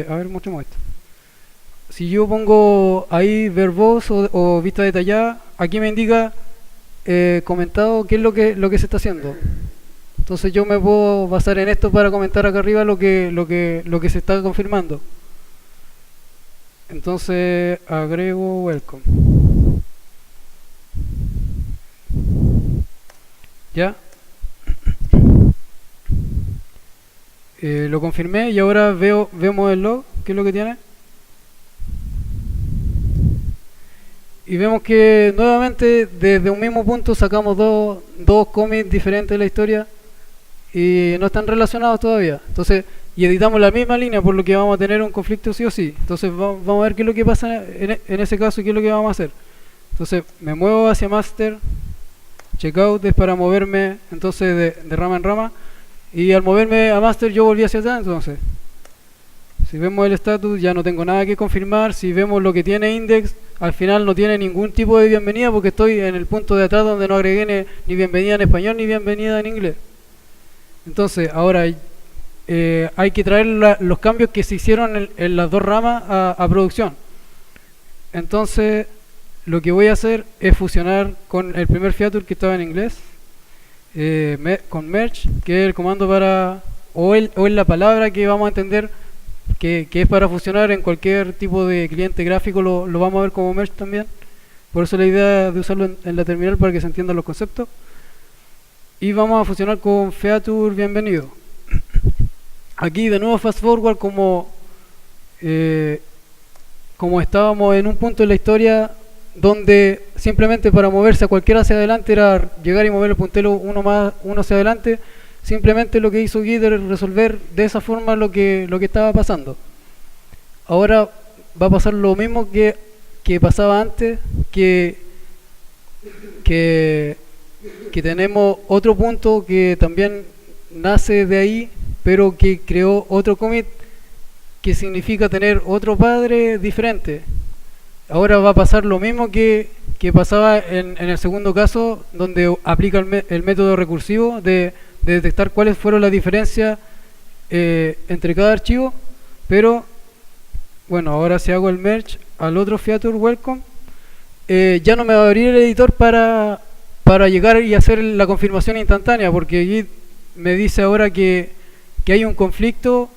A ver, mostremos esto. Si yo pongo ahí verbose o vista detallada, aquí me indica comentado qué es lo que se está haciendo. Entonces yo me puedo basar en esto para comentar acá arriba lo que se está confirmando. Entonces agrego welcome. ¿Ya? Lo confirmé y ahora vemos el log, qué es lo que tiene. Y vemos que nuevamente desde un mismo punto sacamos dos commits diferentes de la historia y no están relacionados todavía. Entonces, y editamos la misma línea, por lo que vamos a tener un conflicto sí o sí. Entonces vamos a ver qué es lo que pasa en ese caso y qué es lo que vamos a hacer. Entonces me muevo hacia master, checkout es para moverme entonces de rama en rama, y al moverme a master yo volví hacia atrás. Entonces si vemos el status ya no tengo nada que confirmar. Si vemos lo que tiene index, al final no tiene ningún tipo de bienvenida porque estoy en el punto de atrás donde no agregué ni bienvenida en español ni bienvenida en inglés. Entonces ahora hay que traer los cambios que se hicieron en las dos ramas a producción. Entonces lo que voy a hacer es fusionar con el primer feature que estaba en inglés con merge, que es el comando para, o es la palabra que vamos a entender que es para fusionar en cualquier tipo de cliente gráfico, lo vamos a ver como merge también. Por eso la idea de usarlo en la terminal para que se entiendan los conceptos. Y vamos a fusionar con feature bienvenido. Aquí de nuevo fast forward como estábamos en un punto de la historia donde simplemente para moverse a cualquiera hacia adelante era llegar y mover el puntero uno hacia adelante. Simplemente lo que hizo Git era resolver de esa forma lo que estaba pasando. Ahora va a pasar lo mismo que pasaba antes, que tenemos otro punto que también nace de ahí, pero que creó otro commit que significa tener otro padre diferente. Ahora va a pasar lo mismo que pasaba en el segundo caso, donde aplica el método recursivo de detectar cuáles fueron las diferencias entre cada archivo, pero bueno, ahora si hago el merge al otro feature welcome, ya no me va a abrir el editor para llegar y hacer la confirmación instantánea, porque Git me dice ahora que hay un conflicto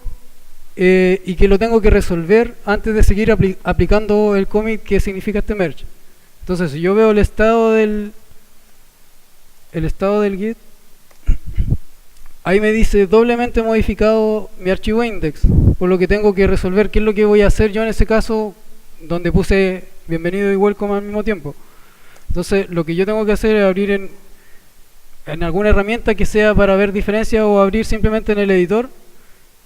y que lo tengo que resolver antes de seguir aplicando el commit que significa este merge. Entonces, si yo veo el estado del Git, ahí me dice doblemente modificado mi archivo index, por lo que tengo que resolver qué es lo que voy a hacer yo en ese caso, donde puse bienvenido y welcome al mismo tiempo. Entonces, lo que yo tengo que hacer es abrir en alguna herramienta que sea para ver diferencias, o abrir simplemente en el editor,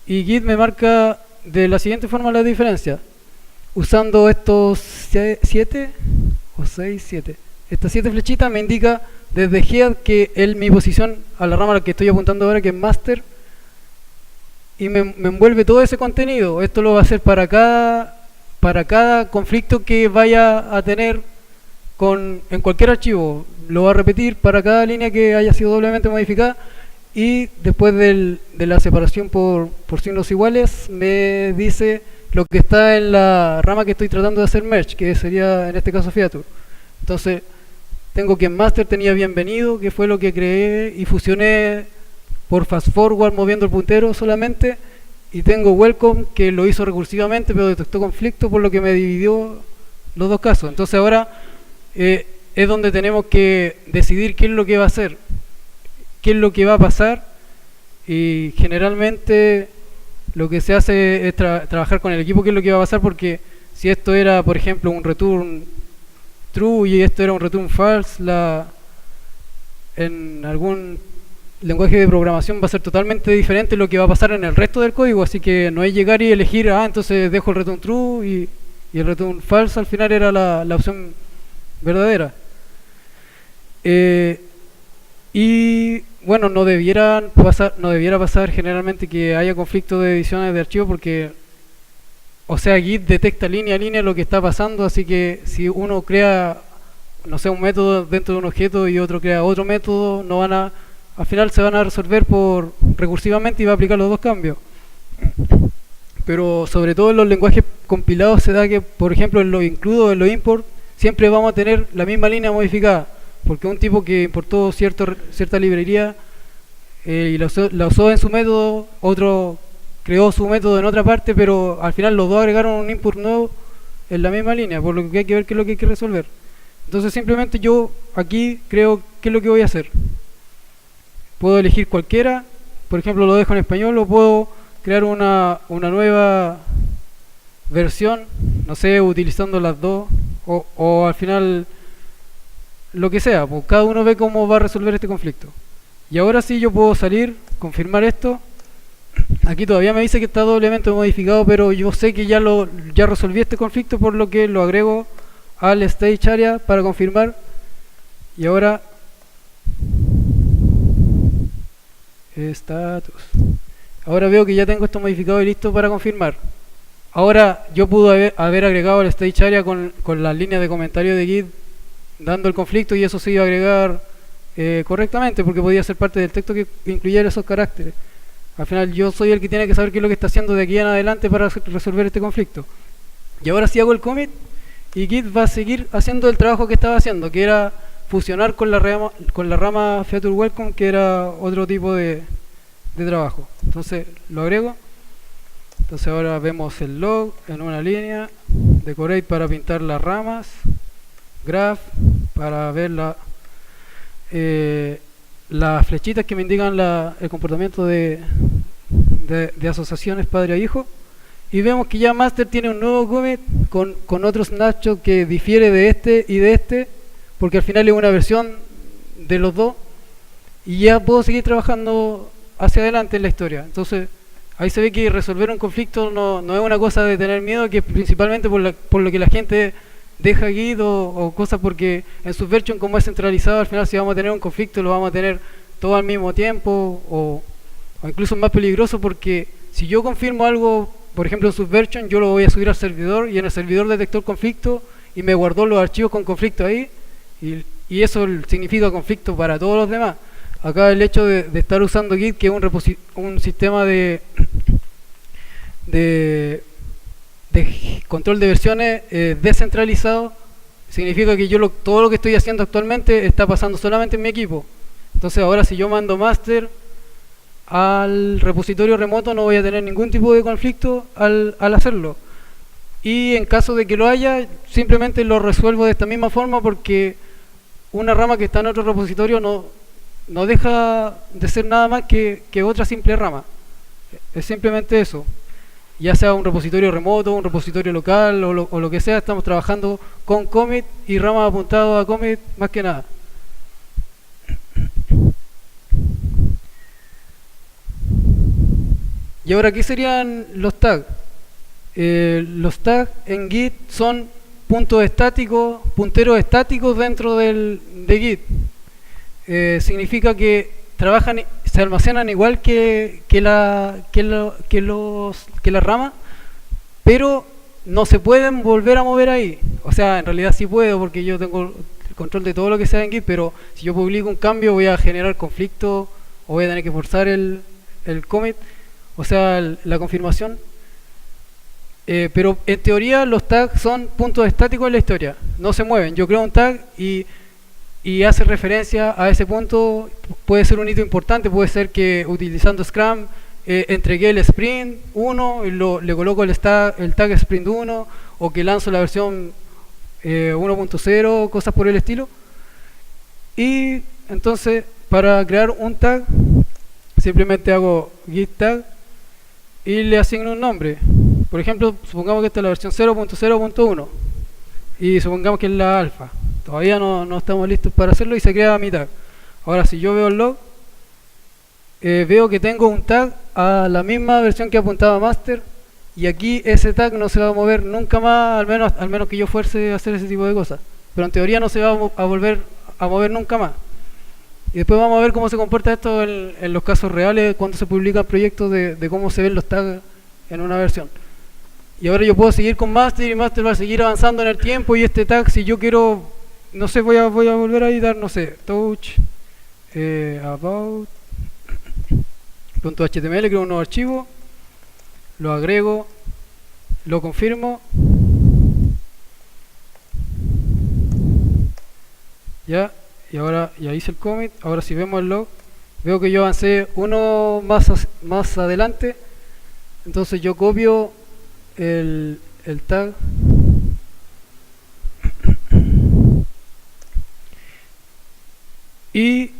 y Git me marca de la siguiente forma la diferencia, usando estos 7 o 6, 7. Estas 7 flechitas me indica desde head que es mi posición a la rama a la que estoy apuntando ahora, que es master, y me envuelve todo ese contenido. Esto lo va a hacer para cada conflicto que vaya a tener en cualquier archivo. Lo va a repetir para cada línea que haya sido doblemente modificada, y después de la separación por signos iguales me dice lo que está en la rama que estoy tratando de hacer merge, que sería en este caso feature. Entonces tengo que en master tenía bienvenido, que fue lo que creé y fusioné por fast forward moviendo el puntero solamente, y tengo welcome, que lo hizo recursivamente pero detectó conflicto, por lo que me dividió los dos casos. Entonces ahora es donde tenemos que decidir qué es lo que va a hacer, qué es lo que va a pasar, y generalmente lo que se hace es trabajar con el equipo qué es lo que va a pasar, porque si esto era, por ejemplo, un return true y esto era un return false, en algún lenguaje de programación va a ser totalmente diferente lo que va a pasar en el resto del código. Así que no es llegar y elegir, entonces dejo el return true y el return false al final era la opción verdadera. Y bueno, no debiera pasar generalmente que haya conflicto de ediciones de archivos, porque Git detecta línea a línea lo que está pasando, así que si uno crea, no sé, un método dentro de un objeto y otro crea otro método, al final se van a resolver recursivamente y va a aplicar los dos cambios. Pero sobre todo en los lenguajes compilados se da que, por ejemplo, en los include, en los import, siempre vamos a tener la misma línea modificada, porque un tipo que importó cierta librería y la usó en su método, otro creó su método en otra parte, pero al final los dos agregaron un input nuevo en la misma línea, por lo que hay que ver qué es lo que hay que resolver. Entonces simplemente yo aquí creo qué es lo que voy a hacer. Puedo elegir cualquiera, por ejemplo lo dejo en español, o puedo crear una nueva versión, no sé, utilizando las dos, o al final lo que sea, pues cada uno ve cómo va a resolver este conflicto. Y ahora sí yo puedo salir, confirmar esto. Aquí todavía me dice que está doblemente modificado, pero yo sé que ya resolví este conflicto, por lo que lo agrego al stage area para confirmar. Y ahora status. Ahora veo que ya tengo esto modificado y listo para confirmar. Ahora yo pude haber agregado al stage area con las líneas de comentario de Git dando el conflicto, y eso se iba a agregar correctamente, porque podía ser parte del texto que incluyera esos caracteres. Al final yo soy el que tiene que saber qué es lo que está haciendo de aquí en adelante para resolver este conflicto. Y ahora sí hago el commit, y Git va a seguir haciendo el trabajo que estaba haciendo, que era fusionar con la rama feature welcome, que era otro tipo de trabajo. Entonces lo agrego. Entonces ahora vemos el log en una línea, decorate para pintar las ramas, graph para ver las flechitas que me indican el comportamiento de asociaciones padre a hijo, y vemos que ya master tiene un nuevo commit con otro snapshot que difiere de este y de este, porque al final es una versión de los dos, y ya puedo seguir trabajando hacia adelante en la historia. Entonces ahí se ve que resolver un conflicto no es una cosa de tener miedo, que es principalmente por lo que la gente deja Git o cosas, porque en Subversion, como es centralizado, al final si vamos a tener un conflicto lo vamos a tener todo al mismo tiempo, o incluso más peligroso, porque si yo confirmo algo, por ejemplo en Subversion, yo lo voy a subir al servidor, y en el servidor detectó el conflicto y me guardó los archivos con conflicto ahí, y eso significa conflicto para todos los demás. Acá el hecho de estar usando Git, que es un sistema de control de versiones descentralizado, significa que yo todo lo que estoy haciendo actualmente está pasando solamente en mi equipo. Entonces ahora si yo mando master al repositorio remoto no voy a tener ningún tipo de conflicto al hacerlo. Y en caso de que lo haya, simplemente lo resuelvo de esta misma forma, porque una rama que está en otro repositorio no deja de ser nada más que otra simple rama. Es simplemente eso. Ya sea un repositorio remoto, un repositorio local o lo que sea, estamos trabajando con commit y ramas apuntadas a commit más que nada. Y ahora, ¿qué serían los tags? Los tags en Git son puntos estáticos, punteros estáticos dentro de Git. Significa que se almacenan igual que la rama, pero no se pueden volver a mover ahí. O sea, en realidad sí puedo, porque yo tengo el control de todo lo que sea en Git, pero si yo publico un cambio voy a generar conflicto o voy a tener que forzar el commit, o sea, la confirmación. Pero en teoría los tags son puntos estáticos en la historia, no se mueven. Yo creo un tag y hace referencia a ese punto. Puede ser un hito importante, puede ser que utilizando Scrum entregué el sprint 1 y le coloco el tag sprint 1, o que lanzo la versión 1.0, cosas por el estilo. Y entonces para crear un tag simplemente hago git tag y le asigno un nombre. Por ejemplo, supongamos que esta es la versión 0.0.1 y supongamos que es la alfa. Todavía no estamos listos para hacerlo y se crea mi tag. Ahora, si yo veo el log, veo que tengo un tag a la misma versión que apuntaba master, y aquí ese tag no se va a mover nunca más, al menos que yo fuerce a hacer ese tipo de cosas. Pero en teoría no se va a volver a mover nunca más. Y después vamos a ver cómo se comporta esto en los casos reales, cuando se publican proyectos de cómo se ven los tags en una versión. Y ahora yo puedo seguir con master, y master va a seguir avanzando en el tiempo, y este tag, si yo quiero, no sé, voy a volver a editar, no sé, touch about .html, creo un nuevo archivo, lo agrego, lo confirmo, ya, y ahora ya hice el commit. Ahora si vemos el log, veo que yo avancé uno más adelante. Entonces yo copio el tag y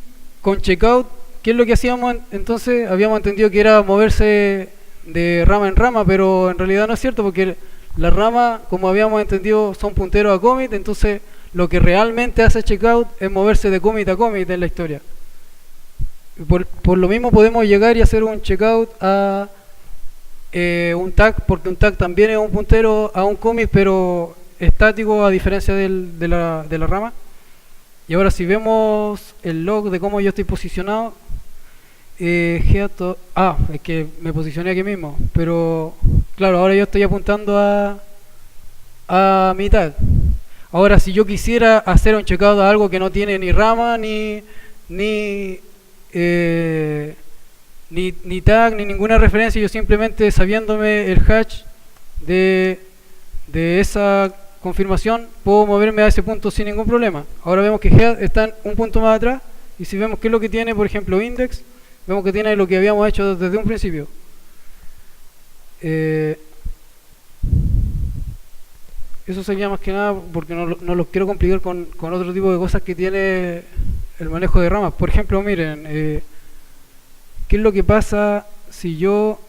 con checkout, ¿qué es lo que hacíamos entonces? Habíamos entendido que era moverse de rama en rama, pero en realidad no es cierto, porque la rama, como habíamos entendido, son punteros a commit. Entonces lo que realmente hace checkout es moverse de commit a commit en la historia. Por lo mismo podemos llegar y hacer un checkout a un tag, porque un tag también es un puntero a un commit, pero estático, a diferencia de la rama. Y ahora si vemos el log de cómo yo estoy posicionado, es que me posicioné aquí mismo, pero claro, ahora yo estoy apuntando a mi tag. Ahora si yo quisiera hacer un checkout a algo que no tiene ni rama, ni tag, ni ninguna referencia, yo simplemente sabiéndome el hash de esa confirmación puedo moverme a ese punto sin ningún problema. Ahora vemos que head está un punto más atrás, y si vemos qué es lo que tiene, por ejemplo, index, vemos que tiene lo que habíamos hecho desde un principio. Eso sería más que nada porque no los quiero complicar con otro tipo de cosas que tiene el manejo de ramas. Por ejemplo, miren, ¿qué es lo que pasa si yo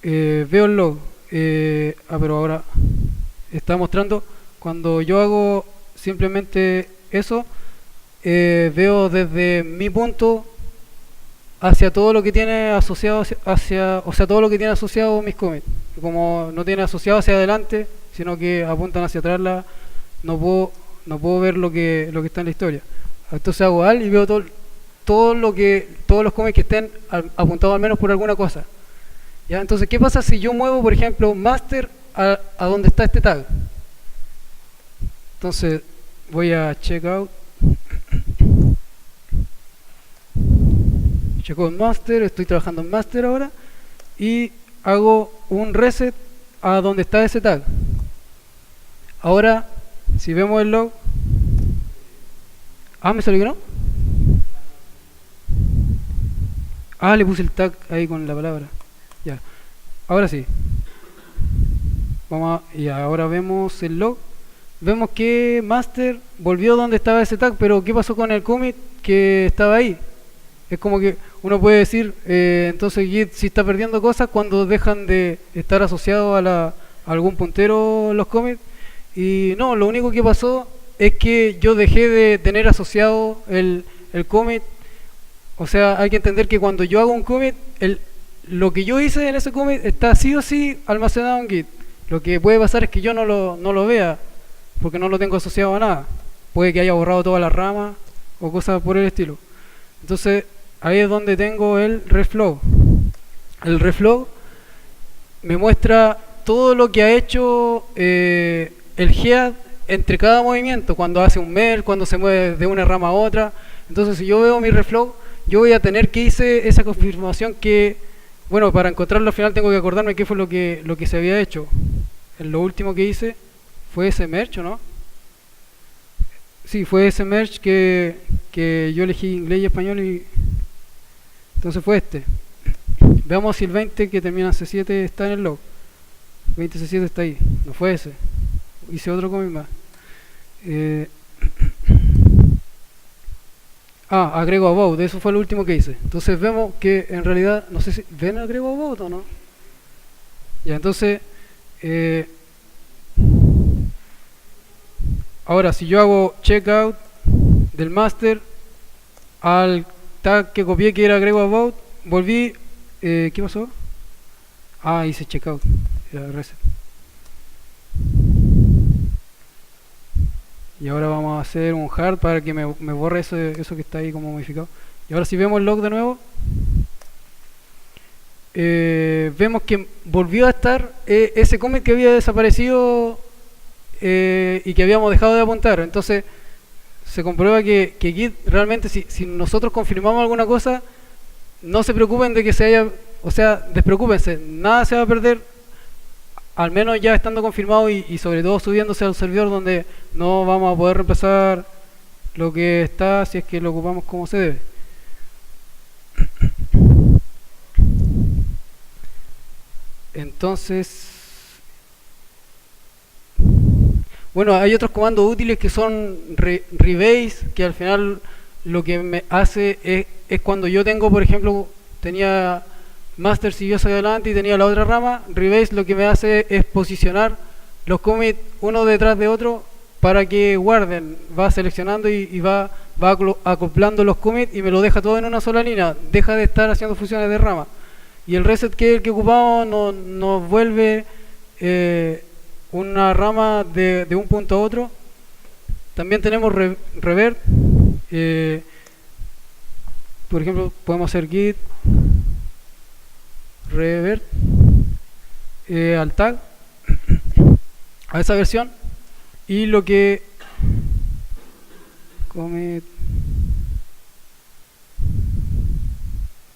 veo el log? Pero ahora está mostrando, cuando yo hago simplemente eso, veo desde mi punto hacia todo lo que tiene asociado o sea, todo lo que tiene asociado mis commits. Como no tiene asociado hacia adelante, sino que apuntan hacia atrás, no puedo ver lo que está en la historia. Entonces hago al y veo todos los commits que estén apuntados al menos por alguna cosa. ¿Ya? Entonces, ¿qué pasa si yo muevo, por ejemplo, master a donde está este tag? Entonces voy a checkout master, estoy trabajando en master ahora, y hago un reset a donde está ese tag. Ahora, si vemos el log, me salió que no. Le puse el tag ahí con la palabra. Ya, ahora sí. Y ahora vemos el log. Vemos que master volvió donde estaba ese tag, pero ¿qué pasó con el commit que estaba ahí? Es como que uno puede decir, entonces Git si está perdiendo cosas cuando dejan de estar asociados a algún puntero los commits. Y no, lo único que pasó es que yo dejé de tener asociado el commit. O sea, hay que entender que cuando yo hago un commit, lo que yo hice en ese commit está sí o sí almacenado en Git. Lo que puede pasar es que yo no lo vea, porque no lo tengo asociado a nada. Puede que haya borrado toda la rama o cosas por el estilo. Entonces, ahí es donde tengo el reflow. El reflow me muestra todo lo que ha hecho el head entre cada movimiento, cuando hace un merge, cuando se mueve de una rama a otra. Entonces, si yo veo mi reflow, yo voy a tener que hice esa confirmación que, bueno, para encontrarlo al final tengo que acordarme qué fue lo que se había hecho. En lo último que hice fue ese merge, ¿o no? Sí, fue ese merge que yo elegí inglés y español, y entonces fue este. Veamos si el 20 que termina en C7 está en el log. 20 C7 está ahí, no fue ese. Hice otro commit más. Agrego about, eso fue lo último que hice. Entonces vemos que en realidad, no sé si ven agrego about o no. Ya, entonces ahora si yo hago checkout del master al tag que copié que era agrego about, volví, ¿qué pasó? Hice checkout, era reset. Y ahora vamos a hacer un hard para que me borre eso que está ahí como modificado. Y ahora si vemos el log de nuevo, vemos que volvió a estar ese commit que había desaparecido y que habíamos dejado de apuntar. Entonces se comprueba que Git realmente, si nosotros confirmamos alguna cosa, no se preocupen de que se haya, o sea, despreocúpense, nada se va a perder, al menos ya estando confirmado, y sobre todo subiéndose al servidor, donde no vamos a poder reemplazar lo que está si es que lo ocupamos como se debe. Entonces, bueno, hay otros comandos útiles que son rebase, que al final lo que me hace es cuando yo tengo, por ejemplo, tenía master siguió hacia adelante y tenía la otra rama, rebase lo que me hace es posicionar los commits uno detrás de otro para que guarden, va seleccionando y va acoplando los commits y me lo deja todo en una sola línea, deja de estar haciendo funciones de rama. Y el reset que es el que ocupamos nos vuelve una rama de un punto a otro. También tenemos revert, por ejemplo podemos hacer git revert al tag a esa versión, y lo que commit,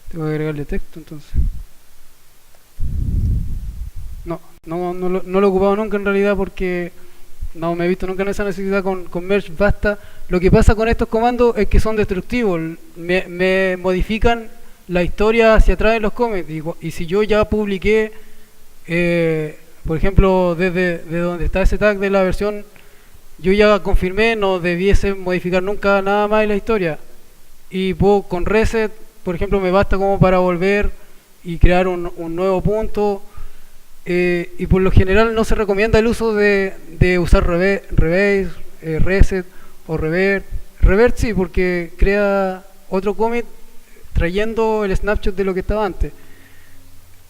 tengo que agregarle texto, entonces no, No lo he ocupado nunca en realidad porque no me he visto nunca en esa necesidad con merge basta. Lo que pasa con estos comandos es que son destructivos, me modifican la historia hacia atrás de los commits y si yo ya publiqué, por ejemplo, desde donde está ese tag de la versión, yo ya confirmé, no debiese modificar nunca nada más en la historia y puedo con reset, por ejemplo, me basta como para volver y crear un nuevo punto. Y por lo general no se recomienda el uso de usar rebase, reset o revert. Revert sí, porque crea otro commit trayendo el snapshot de lo que estaba antes.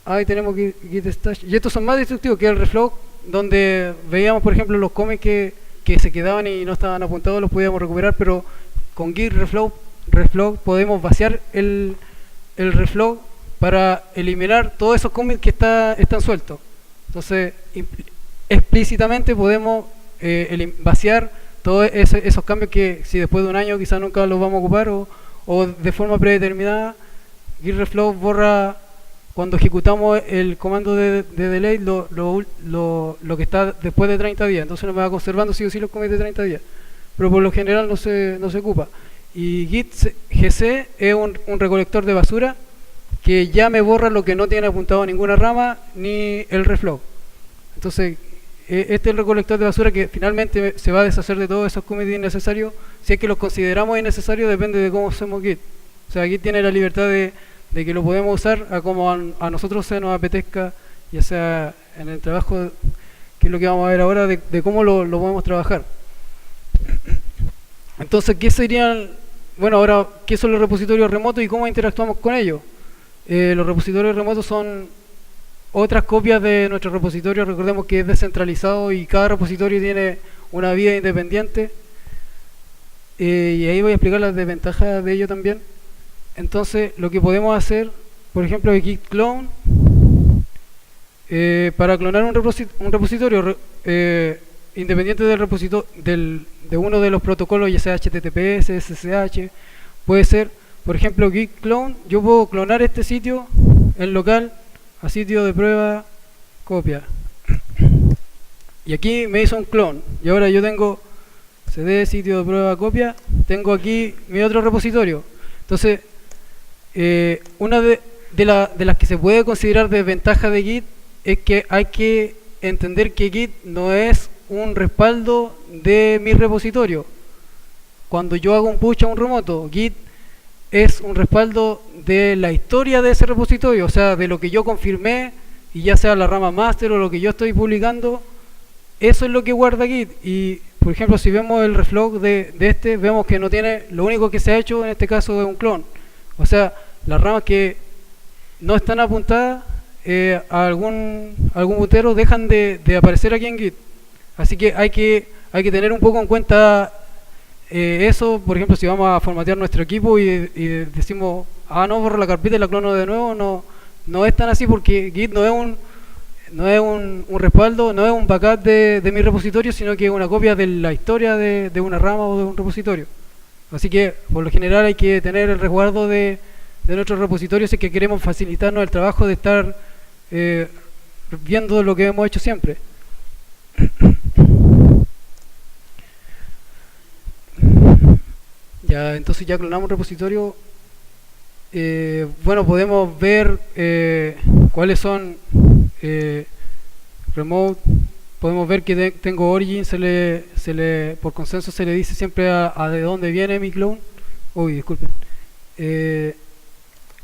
Ahí tenemos git stash. Y estos son más destructivos que el reflog, donde veíamos por ejemplo los commits que se quedaban y no estaban apuntados, los podíamos recuperar, pero con git reflog podemos vaciar el reflog para eliminar todos esos commits que están sueltos. Entonces, explícitamente podemos vaciar todos esos cambios que si después de un año quizás nunca los vamos a ocupar o de forma predeterminada. Git reflog borra cuando ejecutamos el comando de delay lo que está después de 30 días. Entonces nos va conservando sí o sí los commits de 30 días. Pero por lo general no se ocupa. Y git gc es un recolector de basura que ya me borra lo que no tiene apuntado ninguna rama ni el reflog. Entonces, este es el recolector de basura que finalmente se va a deshacer de todos esos commits innecesarios. Si es que los consideramos innecesarios, depende de cómo hacemos Git. O sea, Git tiene la libertad de que lo podemos usar a como a nosotros se nos apetezca, ya sea en el trabajo, que es lo que vamos a ver ahora, de cómo lo podemos trabajar. Entonces, ¿qué serían? Bueno, ahora, ¿qué son los repositorios remotos y cómo interactuamos con ellos? Los repositorios remotos son otras copias de nuestro repositorio. Recordemos que es descentralizado y cada repositorio tiene una vida independiente, y ahí voy a explicar las desventajas de ello también. Entonces, lo que podemos hacer, por ejemplo, es git clone, para clonar un repositorio independiente del repositorio de uno de los protocolos, ya sea HTTPS, SSH, puede ser, por ejemplo, git clone. Yo puedo clonar este sitio en local a sitio de prueba copia, y aquí me hizo un clon, y ahora yo tengo cd sitio de prueba copia, tengo aquí mi otro repositorio. Entonces, una de las que se puede considerar desventaja de Git es que hay que entender que Git no es un respaldo de mi repositorio. Cuando yo hago un push a un remoto, Git es un respaldo de la historia de ese repositorio, o sea, de lo que yo confirmé, y ya sea la rama master o lo que yo estoy publicando, eso es lo que guarda Git. Y por ejemplo, si vemos el reflog de este, vemos que no tiene, lo único que se ha hecho en este caso es un clon. O sea, las ramas que no están apuntadas a algún putero dejan de aparecer aquí en Git. Así que hay que tener un poco en cuenta eso. Por ejemplo, si vamos a formatear nuestro equipo y decimos, no, borro la carpeta y la clono de nuevo, no es tan así, porque Git no es un respaldo, no es un backup de mi repositorio, sino que es una copia de la historia de una rama o de un repositorio. Así que, por lo general, hay que tener el resguardo de nuestros repositorios si es que queremos facilitarnos el trabajo de estar viendo lo que hemos hecho siempre. Ya, entonces ya clonamos un repositorio. Bueno, podemos ver cuáles son remote. Podemos ver que tengo origin, por consenso se le dice siempre a de dónde viene mi clone. Uy, disculpen.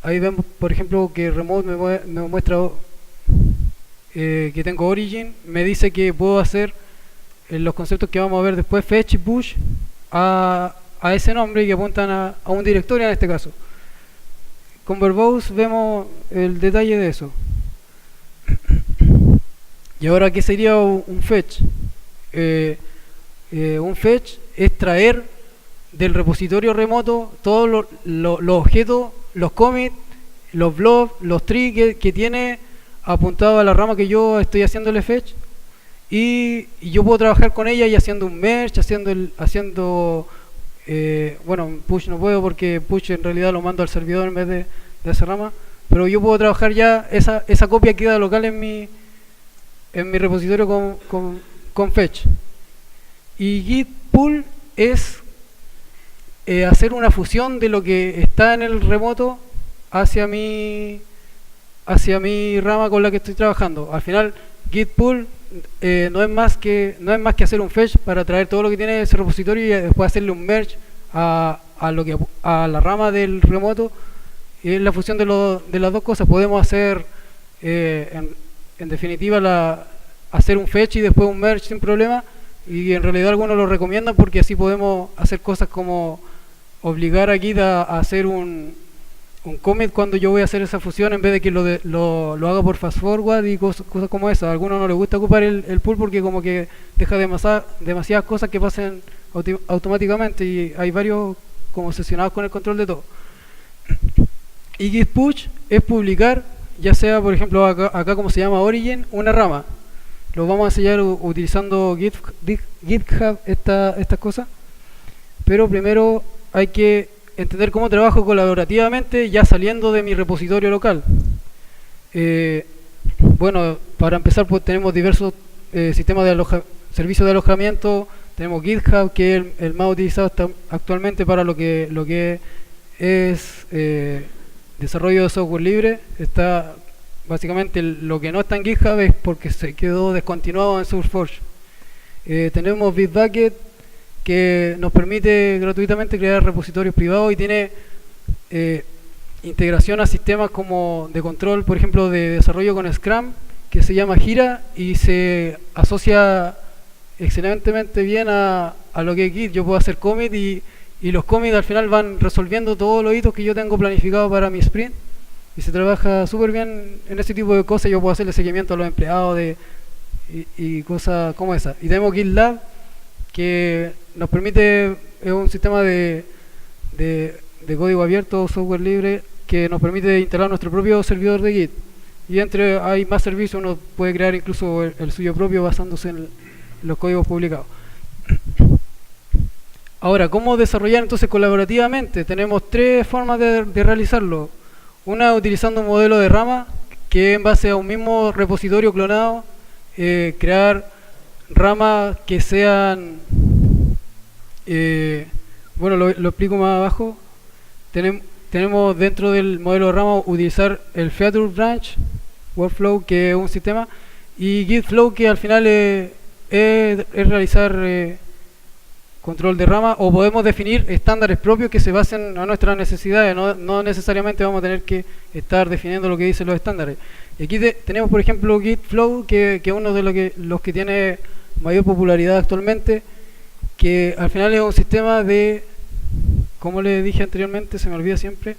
Ahí vemos, por ejemplo, que remote me muestra que tengo origin. Me dice que puedo hacer los conceptos que vamos a ver después, fetch y push a ese nombre, y que apuntan a un directorio en este caso. Con verbose vemos el detalle de eso. Y ahora, ¿qué sería un fetch? Un fetch es traer del repositorio remoto todos los objetos, los commits, los blobs, los trees que tiene apuntado a la rama que yo estoy haciéndole fetch, y yo puedo trabajar con ella y haciendo un merge, bueno, push no puedo, porque push en realidad lo mando al servidor en vez de esa rama, pero yo puedo trabajar ya, esa copia queda local en en mi repositorio con fetch. Y git pull es hacer una fusión de lo que está en el remoto hacia mi rama con la que estoy trabajando. Al final, git pull no es más que hacer un fetch para traer todo lo que tiene ese repositorio y después hacerle un merge a la rama del remoto. Y es la fusión de las dos cosas. Podemos hacer en definitiva hacer un fetch y después un merge sin problema, y en realidad algunos lo recomiendan porque así podemos hacer cosas como obligar a Git a hacer un commit cuando yo voy a hacer esa fusión, en vez de que lo haga por fast forward y cosas como esas. A algunos no les gusta ocupar el pull porque como que deja demasiadas cosas que pasen automáticamente, y hay varios como obsesionados con el control de todo. Y git push es publicar, ya sea por ejemplo acá como se llama Origin, una rama. Lo vamos a enseñar utilizando GitHub estas cosas, pero primero hay que entender cómo trabajo colaborativamente ya saliendo de mi repositorio local. Bueno, para empezar pues tenemos diversos sistemas de servicios de alojamiento. Tenemos GitHub, que es el más utilizado actualmente para lo que es desarrollo de software libre. Está básicamente lo que no está en GitHub es porque se quedó descontinuado en SourceForge. Tenemos Bitbucket, que nos permite gratuitamente crear repositorios privados y tiene integración a sistemas como de control, por ejemplo, de desarrollo con Scrum, que se llama Jira, y se asocia excelentemente bien a lo que es Git. Yo puedo hacer commit y los commits al final van resolviendo todos los hitos que yo tengo planificado para mi sprint, y se trabaja súper bien en ese tipo de cosas. Yo puedo hacerle seguimiento a los empleados y cosas como esa. Y tenemos GitLab, que nos permite, es un sistema de código abierto, software libre, que nos permite instalar nuestro propio servidor de Git. Y hay más servicios, uno puede crear incluso el suyo propio basándose en los códigos publicados. Ahora, ¿cómo desarrollar entonces colaborativamente? Tenemos tres formas de realizarlo. Una, utilizando un modelo de rama, que en base a un mismo repositorio clonado, crear ramas que sean, bueno, lo explico más abajo. Tenemos dentro del modelo de rama utilizar el feature branch workflow, que es un sistema, y git flow, que al final es realizar control de rama, o podemos definir estándares propios que se basen a nuestras necesidades. No necesariamente vamos a tener que estar definiendo lo que dicen los estándares. Y aquí tenemos por ejemplo git flow, que es uno de los que tiene mayor popularidad actualmente, que al final es un sistema de, como les dije anteriormente, se me olvida siempre,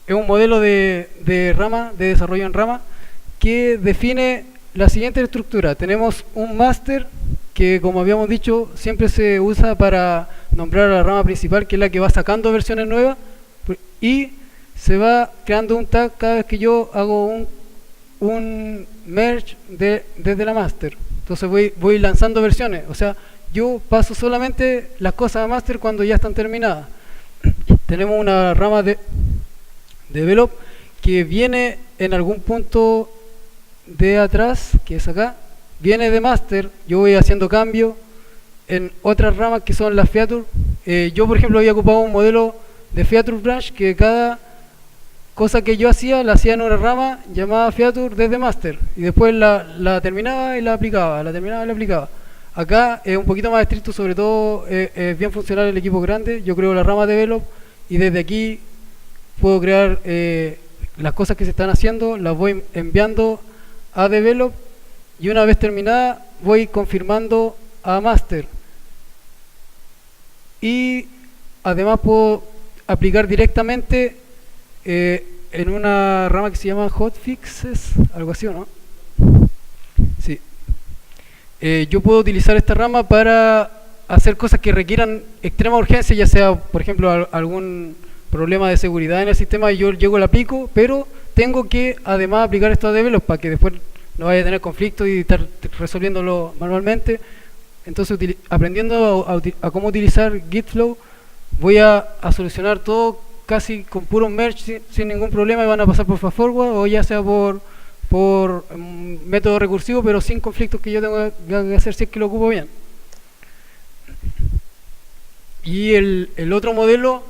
es un modelo de rama, de desarrollo en rama, que define la siguiente estructura. Tenemos un master, que como habíamos dicho siempre se usa para nombrar a la rama principal, que es la que va sacando versiones nuevas, y se va creando un tag cada vez que yo hago un merge desde la master. Entonces voy lanzando versiones, o sea, yo paso solamente las cosas a master cuando ya están terminadas. Tenemos una rama de develop que viene en algún punto de atrás, que es acá, viene de master. Yo voy haciendo cambios en otras ramas que son las feature. Yo por ejemplo había ocupado un modelo de feature branch, que cada cosa que yo hacía la hacía en una rama llamada feature desde master, y después la terminaba y la aplicaba, la terminaba y la aplicaba. Acá es un poquito más estricto, sobre todo es bien funcional el equipo grande. Yo creo la rama develop y desde aquí puedo crear las cosas que se están haciendo, las voy enviando a develop, y una vez terminada voy confirmando a master. Y además puedo aplicar directamente en una rama que se llama hotfixes, algo así, ¿no? Sí. Yo puedo utilizar esta rama para hacer cosas que requieran extrema urgencia, ya sea por ejemplo algún problema de seguridad en el sistema, y yo llego, la aplico, pero tengo que además aplicar esto a develop para que después no vaya a tener conflicto y estar resolviéndolo manualmente. Entonces, aprendiendo a cómo utilizar GitFlow, voy a solucionar todo casi con puro merge sin ningún problema, y van a pasar por fast forward o ya sea por por método recursivo, pero sin conflictos que yo tengo que hacer si es que lo ocupo bien. Y el otro modelo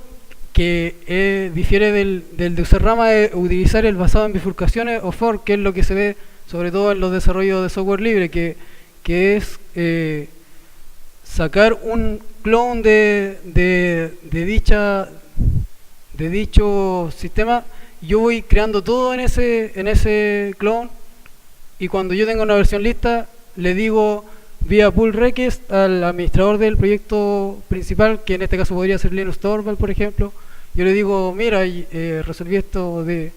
que difiere del de usar rama es utilizar el basado en bifurcaciones o fork, que es lo que se ve sobre todo en los desarrollos de software libre, que es sacar un clone de dicho sistema. Yo voy creando todo en ese clone, y cuando yo tengo una versión lista le digo vía pull request al administrador del proyecto principal, que en este caso podría ser Linus Torvald, por ejemplo. Yo le digo, mira, resolví esto del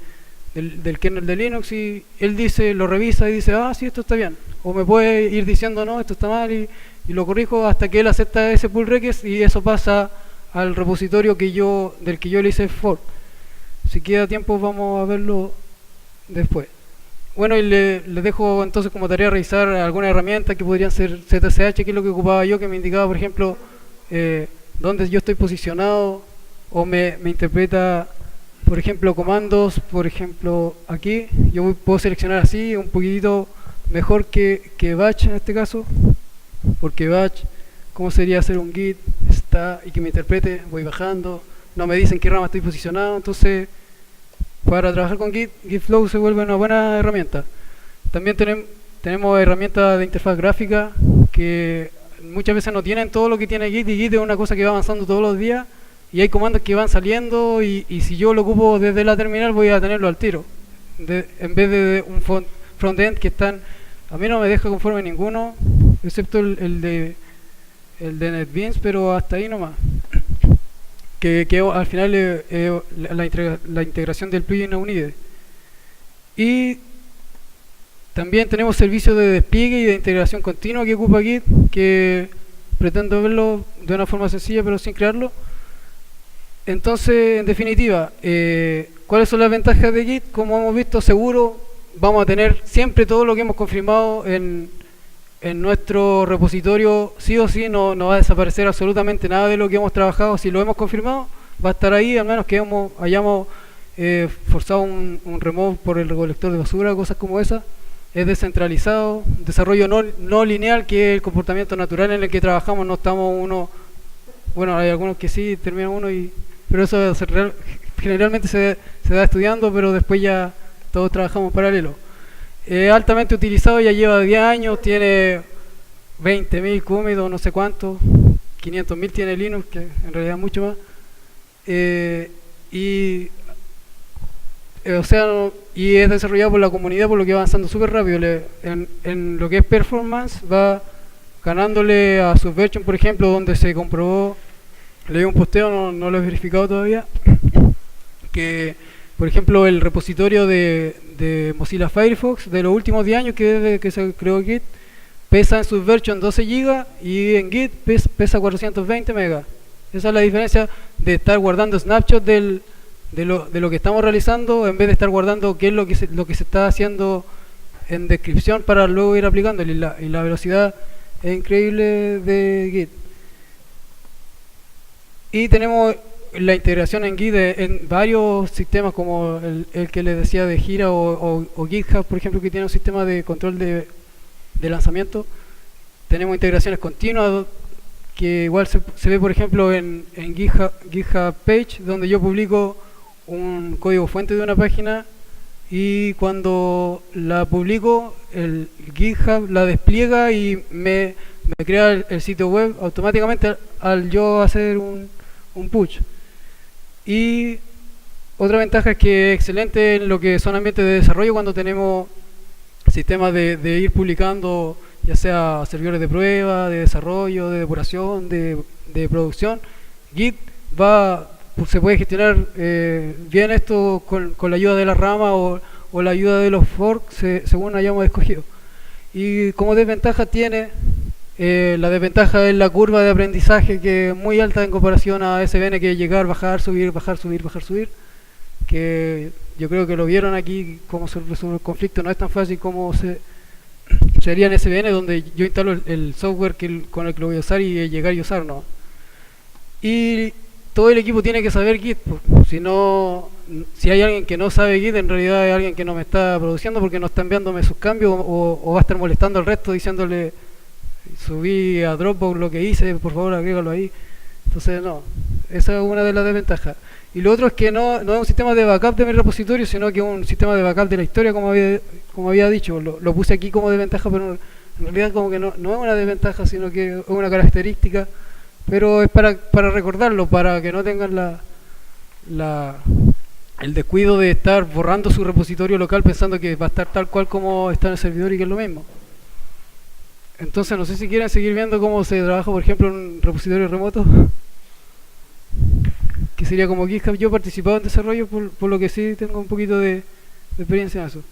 kernel de Linux, y él dice, lo revisa y dice, ah, sí, esto está bien. O me puede ir diciendo, no, esto está mal, y lo corrijo hasta que él acepta ese pull request, y eso pasa al repositorio del que yo le hice fork. Si queda tiempo vamos a verlo después. Bueno, y les dejo entonces como tarea revisar algunas herramientas que podrían ser ZSH, que es lo que ocupaba yo, que me indicaba, por ejemplo, dónde yo estoy posicionado, o me interpreta, por ejemplo, comandos. Por ejemplo, aquí yo puedo seleccionar así, un poquitito mejor que batch en este caso, porque batch, ¿cómo sería hacer un git? Está, y que me interprete, voy bajando, no me dicen qué rama estoy posicionado. Entonces, para trabajar con Gitflow se vuelve una buena herramienta. También tenemos herramientas de interfaz gráfica que muchas veces no tienen todo lo que tiene Git, y Git es una cosa que va avanzando todos los días, y hay comandos que van saliendo, y si yo lo ocupo desde la terminal voy a tenerlo al tiro, en vez de un frontend que a mí no me deja conforme ninguno, excepto el de NetBeans, pero hasta ahí nomás. Que al final la integración del plugin a un IDE. Y también tenemos servicios de despliegue y de integración continua que ocupa Git, que pretendo verlo de una forma sencilla pero sin crearlo. Entonces, en definitiva, ¿cuáles son las ventajas de Git? Como hemos visto, seguro vamos a tener siempre todo lo que hemos confirmado en nuestro repositorio. Sí o sí no va a desaparecer absolutamente nada de lo que hemos trabajado. Si lo hemos confirmado, va a estar ahí, al menos que hayamos forzado un remove por el recolector de basura, cosas como esas. Es descentralizado, desarrollo no lineal, que es el comportamiento natural en el que trabajamos. No estamos bueno, hay algunos que sí terminan pero eso generalmente se da estudiando, pero después ya todos trabajamos en paralelo. Altamente utilizado, ya lleva 10 años, tiene 20.000 commits, no sé cuánto, 500.000 tiene Linux, que en realidad es mucho más. Y es desarrollado por la comunidad, por lo que va avanzando súper rápido. En lo que es performance, va ganándole a Subversion, por ejemplo, donde se comprobó, leí un posteo, no lo he verificado todavía, que por ejemplo el repositorio de Mozilla Firefox de los últimos 10 años, que desde que se creó Git, pesa en Subversion 12 GB y en Git pesa 420 MB. Esa es la diferencia de estar guardando snapshots de lo que estamos realizando, en vez de estar guardando qué es lo que se está haciendo en descripción para luego ir aplicando, y la velocidad es increíble de Git. Y tenemos la integración en Git en varios sistemas, como el que les decía de Gira, o GitHub, por ejemplo, que tiene un sistema de control de lanzamiento. Tenemos integraciones continuas, que igual se ve, por ejemplo, en GitHub Page, donde yo publico un código fuente de una página, y cuando la publico, el GitHub la despliega y me crea el sitio web automáticamente al yo hacer un push. Y otra ventaja es que es excelente en lo que son ambientes de desarrollo, cuando tenemos sistemas de ir publicando, ya sea servidores de prueba, de desarrollo, de depuración, de producción. Git se puede gestionar bien esto con la ayuda de la rama o la ayuda de los forks, según hayamos escogido. Y como desventaja tiene la desventaja es la curva de aprendizaje, que es muy alta en comparación a SVN, que es llegar, bajar, subir, bajar, subir, bajar, subir. Que yo creo que lo vieron aquí, cómo se resuelve el conflicto. No es tan fácil como sería en SVN, donde yo instalo el software con el que lo voy a usar, y llegar y usar, ¿no? Y todo el equipo tiene que saber Git, si no si hay alguien que no sabe Git, en realidad hay alguien que no me está produciendo porque no está enviándome sus cambios o va a estar molestando al resto diciéndole subí a Dropbox lo que hice, por favor agrégalo ahí. Entonces no, esa es una de las desventajas. Y lo otro es que no es un sistema de backup de mi repositorio, sino que es un sistema de backup de la historia, como había dicho. Lo puse aquí como desventaja, pero en realidad como que no es una desventaja, sino que es una característica. Pero es para recordarlo, para que no tengan el descuido de estar borrando su repositorio local pensando que va a estar tal cual como está en el servidor y que es lo mismo. Entonces no sé si quieren seguir viendo cómo se trabaja, por ejemplo, en un repositorio remoto, que sería como GitHub. Yo he participado en desarrollo, por lo que sí tengo un poquito de experiencia en eso.